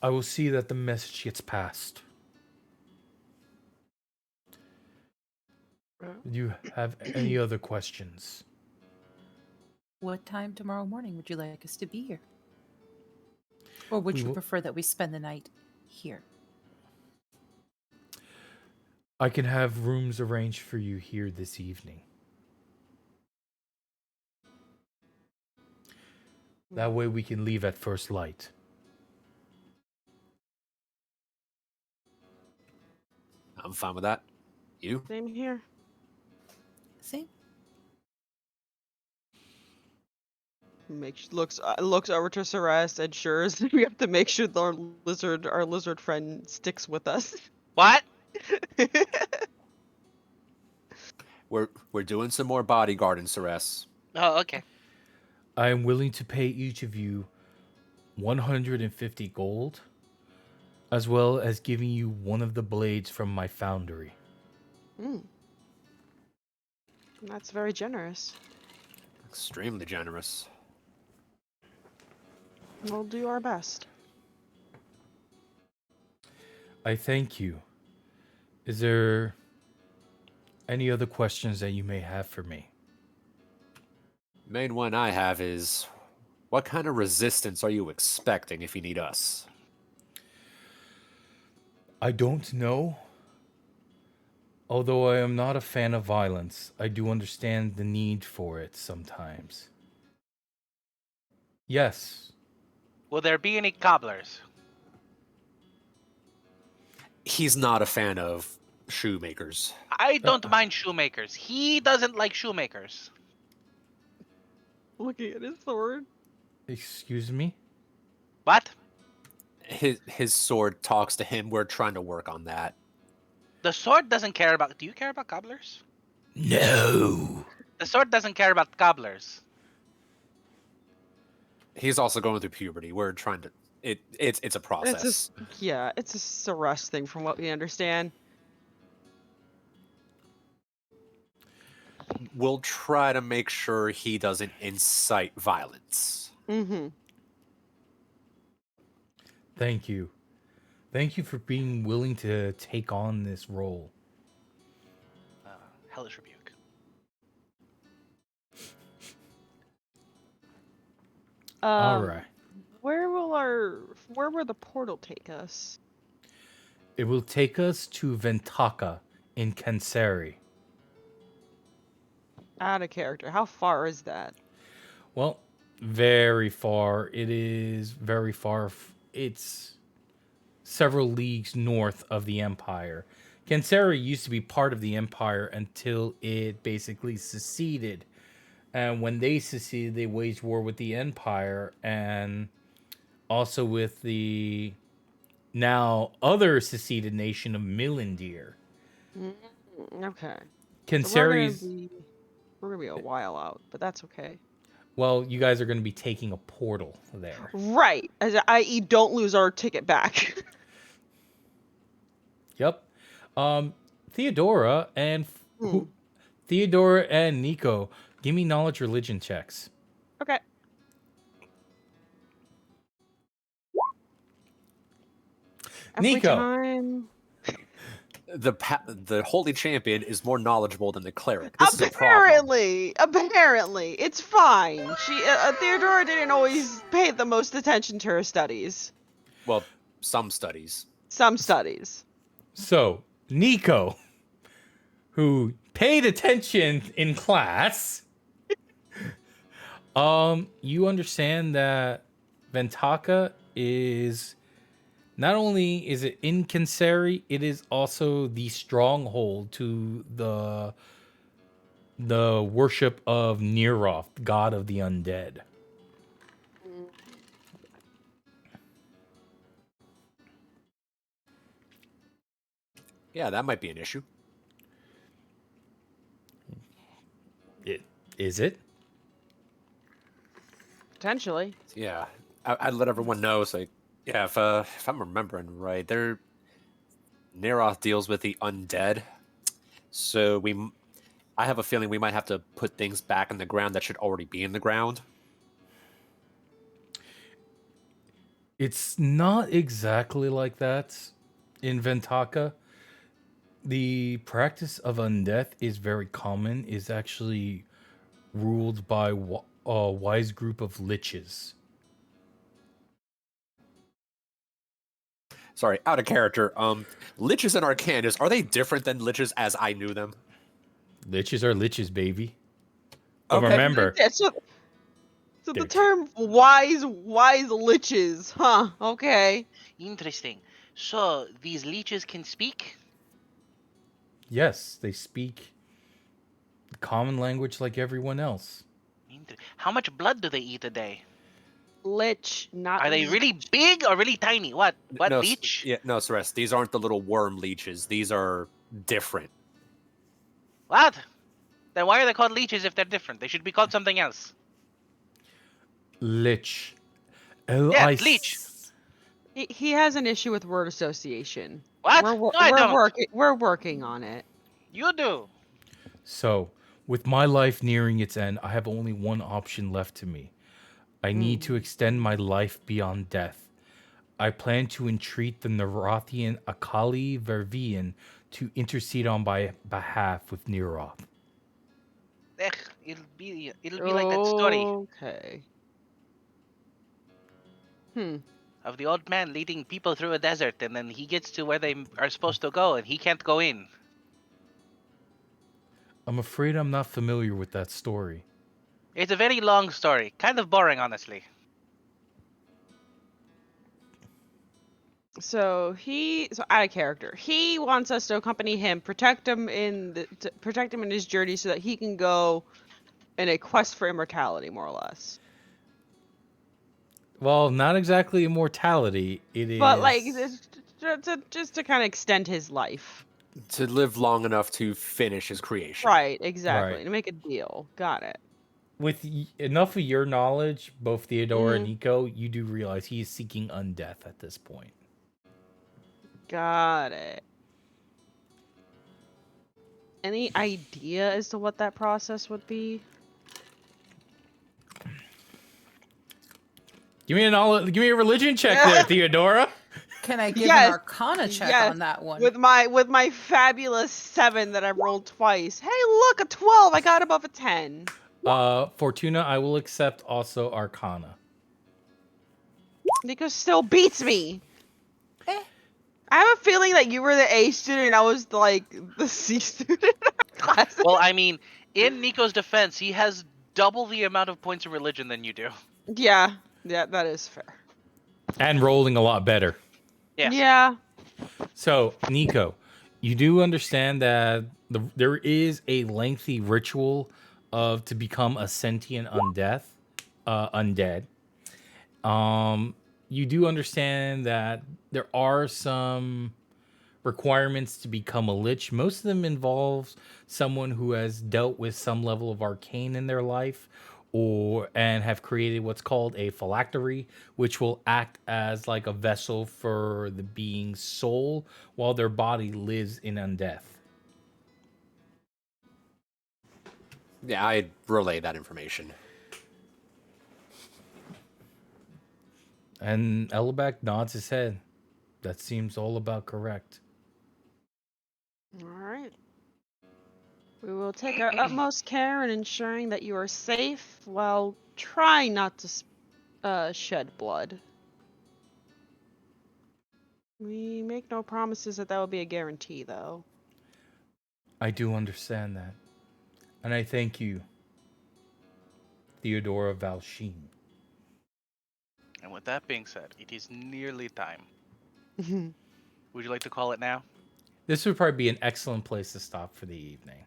I will see that the message gets passed. Do you have any other questions? What time tomorrow morning would you like us to be here? Or would We you will- prefer that we spend the night here? I can have rooms arranged for you here this evening. That way we can leave at first light. I'm fine with that. You? Same here. See? Looks over to Ceres and ensures we have to make sure our lizard friend sticks with us. What? We're doing some more bodyguarding, Ceres. Oh, okay. I am willing to pay each of you 150 gold, as well as giving you one of the blades from my foundry. That's very generous. Extremely generous. We'll do our best. I thank you. Is there any other questions that you may have for me? Main one I have is, what kind of resistance are you expecting if you need us? I don't know. Although I am not a fan of violence, I do understand the need for it sometimes. Yes. Will there be any cobblers? He's not a fan of shoemakers. I don't mind shoemakers. He doesn't like shoemakers. Looking at his sword. Excuse me? What? His sword talks to him. We're trying to work on that. The sword doesn't care about... Do you care about cobblers? No. The sword doesn't care about cobblers. He's also going through puberty. We're trying to... It's a process. It's a Ceres thing from what we understand. We'll try to make sure he doesn't incite violence. Mm-hmm. Thank you. Thank you for being willing to take on this role. Hellish rebuke. All right. Where will the portal take us? It will take us to Ventaka in Kanseri. Out of character. How far is that? Well, very far. It is very far. It's several leagues north of the Empire. Kanseri used to be part of the Empire until it basically seceded. And when they seceded, they waged war with the Empire and also with the now other seceded nation of Milandir. Okay. So Kinsari's. we're gonna be a while out, but that's okay. Well, you guys are going to be taking a portal there. Right. I.e., don't lose our ticket back. Yep. Theodora and Theodora and Nico, give me knowledge religion checks. Okay. Every Nico. time. The holy champion is more knowledgeable than the cleric. This is a problem. Apparently, it's fine. She Theodora didn't always pay the most attention to her studies. Well, some studies. Some studies. So, Nico, who paid attention in class, you understand that Ventaka is not only is it in Kinsari, it is also the stronghold to the worship of Neroth, god of the undead. Yeah, that might be an issue. Is it? Potentially. Yeah, I'd let everyone know. So, yeah, if I'm remembering right, Neroth deals with the undead. So I have a feeling we might have to put things back in the ground that should already be in the ground. It's not exactly like that in Ventaka. The practice of undeath is very common, is actually ruled by a wise group of liches. Sorry, out of character. Liches and Arcanis, are they different than liches as I knew them? Liches are liches, baby. But Okay. remember, Yeah, so the term wise liches, huh? Okay. Interesting. So these leeches can speak? yes, they speak common language like everyone else. How much blood do they eat a day? Lich, not. Are they really big or really tiny? What no, leech? Yeah, no, Celeste, these aren't the little worm leeches. These are different. What? Then why are they called leeches if they're different? They should be called something else. Lich. Yeah, leech. He has an issue with word association. What? We're, No, I don't. We're working on it. You do. So, with my life nearing its end, I have only one option left to me. I need to extend my life beyond death. I plan to entreat the Nerothian Akali Vervian to intercede on my behalf with Neroth. It'll be like that story Okay. of the old man leading people through a desert, and then he gets to where they are supposed to go, and he can't go in. I'm afraid I'm not familiar with that story. It's a very long story, kind of boring, honestly. So out of character. He wants us to accompany him, protect him in his journey, so that he can go in a quest for immortality, more or less. Well, not exactly immortality. It is. But like, just to kind of extend his life. To live long enough to finish his creation. Right. Exactly. Right. To make a deal. Got it. With enough of your knowledge, both Theodora and Nico, you do realize he is seeking undeath at this point. Got it. Any idea as to what that process would be? Give me a religion check there, Theodora. Can I give Yes, an Arcana check yes, on that one? With my fabulous 7 that I rolled twice. Hey, look, a 12. I got above a 10. Fortuna, I will accept also Arcana. Nico still beats me. I have a feeling that you were the A student and I was like the C student in our class. Well, I mean, in Nico's defense, he has double the amount of points of religion than you do. Yeah, that is fair. And rolling a lot better. Yes. Yeah. So, Nico, you do understand that there is a lengthy ritual to become a sentient undead. You do understand that there are some requirements to become a lich. Most of them involve someone who has dealt with some level of arcane in their life, and have created what's called a phylactery, which will act as like a vessel for the being's soul while their body lives in undeath. Yeah, I relay that information. And Elleback nods his head. That seems all about correct. All right. We will take our utmost care in ensuring that you are safe while trying not to shed blood. We make no promises that will be a guarantee, though. I do understand that. And I thank you, Theodora Valsheen. And with that being said, it is nearly time. Would you like to call it now? This would probably be an excellent place to stop for the evening.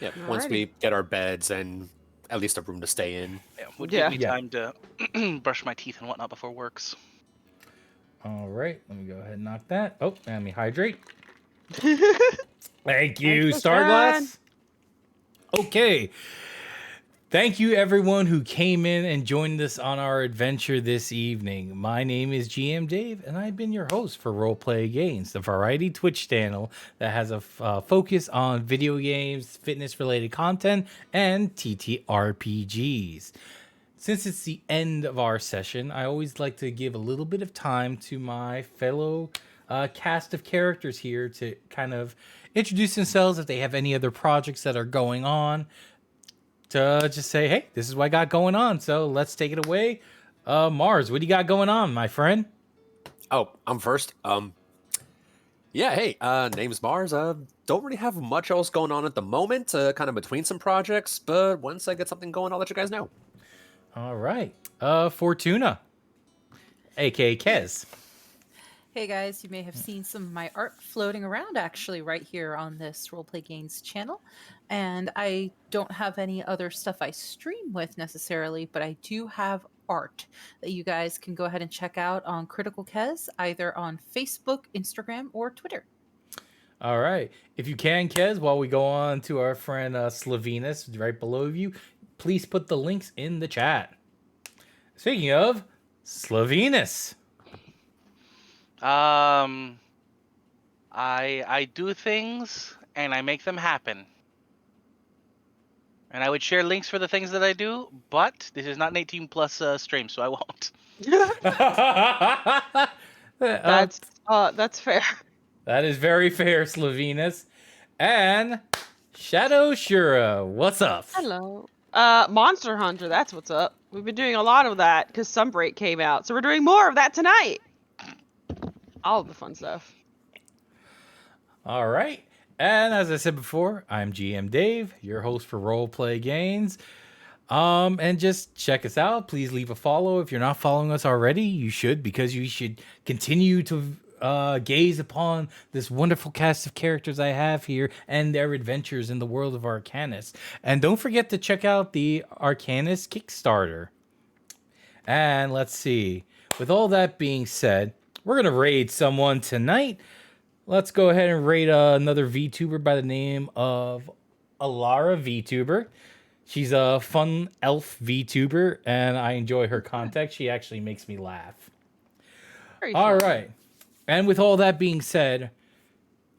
Yeah, once we get our beds and at least a room to stay in. Yeah, would Yeah. give me time to brush my teeth and whatnot before works. All right, let me go ahead and knock that. Oh, let me hydrate. Thank you, Thanks, Starglass. Okay. Thank you, everyone who came in and joined us on our adventure this evening. My name is GM Dave, and I've been your host for Roleplay Games, the variety Twitch channel that has a focus on video games, fitness-related content, and TTRPGs. Since it's the end of our session, I always like to give a little bit of time to my fellow cast of characters here to kind of introduce themselves if they have any other projects that are going on. To just say, hey, this is what I got going on. So let's take it away. Mars, what do you got going on, my friend? Oh, I'm first. Yeah, hey, name's Mars. Don't really have much else going on at the moment, kind of between some projects, but once I get something going, I'll let you guys know. All right. Fortuna, aka Kez. Hey guys, you may have seen some of my art floating around actually right here on this Roleplay Games channel. And I don't have any other stuff I stream with necessarily, but I do have art that you guys can go ahead and check out on Critical Kez, either on Facebook, Instagram, or Twitter. All right. If you can, Kez, while we go on to our friend Slavinus right below you, please put the links in the chat. Speaking of Slavinus. I do things and I make them happen. And I would share links for the things that I do, but this is not an 18 plus stream, so I won't. That's fair. That is very fair, Slavinus. And Shadow Shura, what's up? Hello. Monster Hunter, that's what's up. We've been doing a lot of that because Sunbreak came out, so we're doing more of that tonight. All of the fun stuff. All right. And as I said before, I'm GM Dave, your host for Roleplay Games. And just check us out. Please leave a follow. If you're not following us already, you should, because you should continue to gaze upon this wonderful cast of characters I have here and their adventures in the world of Arcanis. And don't forget to check out the Arcanis Kickstarter. And let's see. With all that being said, we're going to raid someone tonight. Let's go ahead and raid another VTuber by the name of Alara VTuber. She's a fun elf VTuber, and I enjoy her content. She actually makes me laugh. All right. And with all that being said,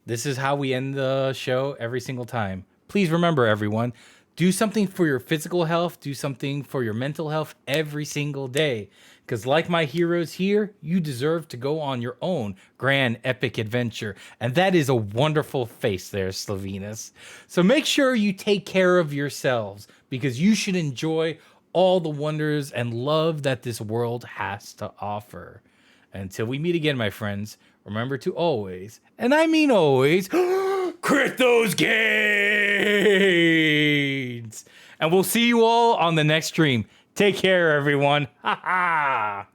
this is how we end the show every single time. Please remember, everyone, do something for your physical health, do something for your mental health every single day. Because like my heroes here, you deserve to go on your own grand epic adventure. And that is a wonderful face there, Slavinus. So make sure you take care of yourselves, because you should enjoy all the wonders and love that this world has to offer. Until we meet again, my friends, remember to always, and I mean always, crit those gains! And we'll see you all on the next stream. Take care, everyone. Ha ha!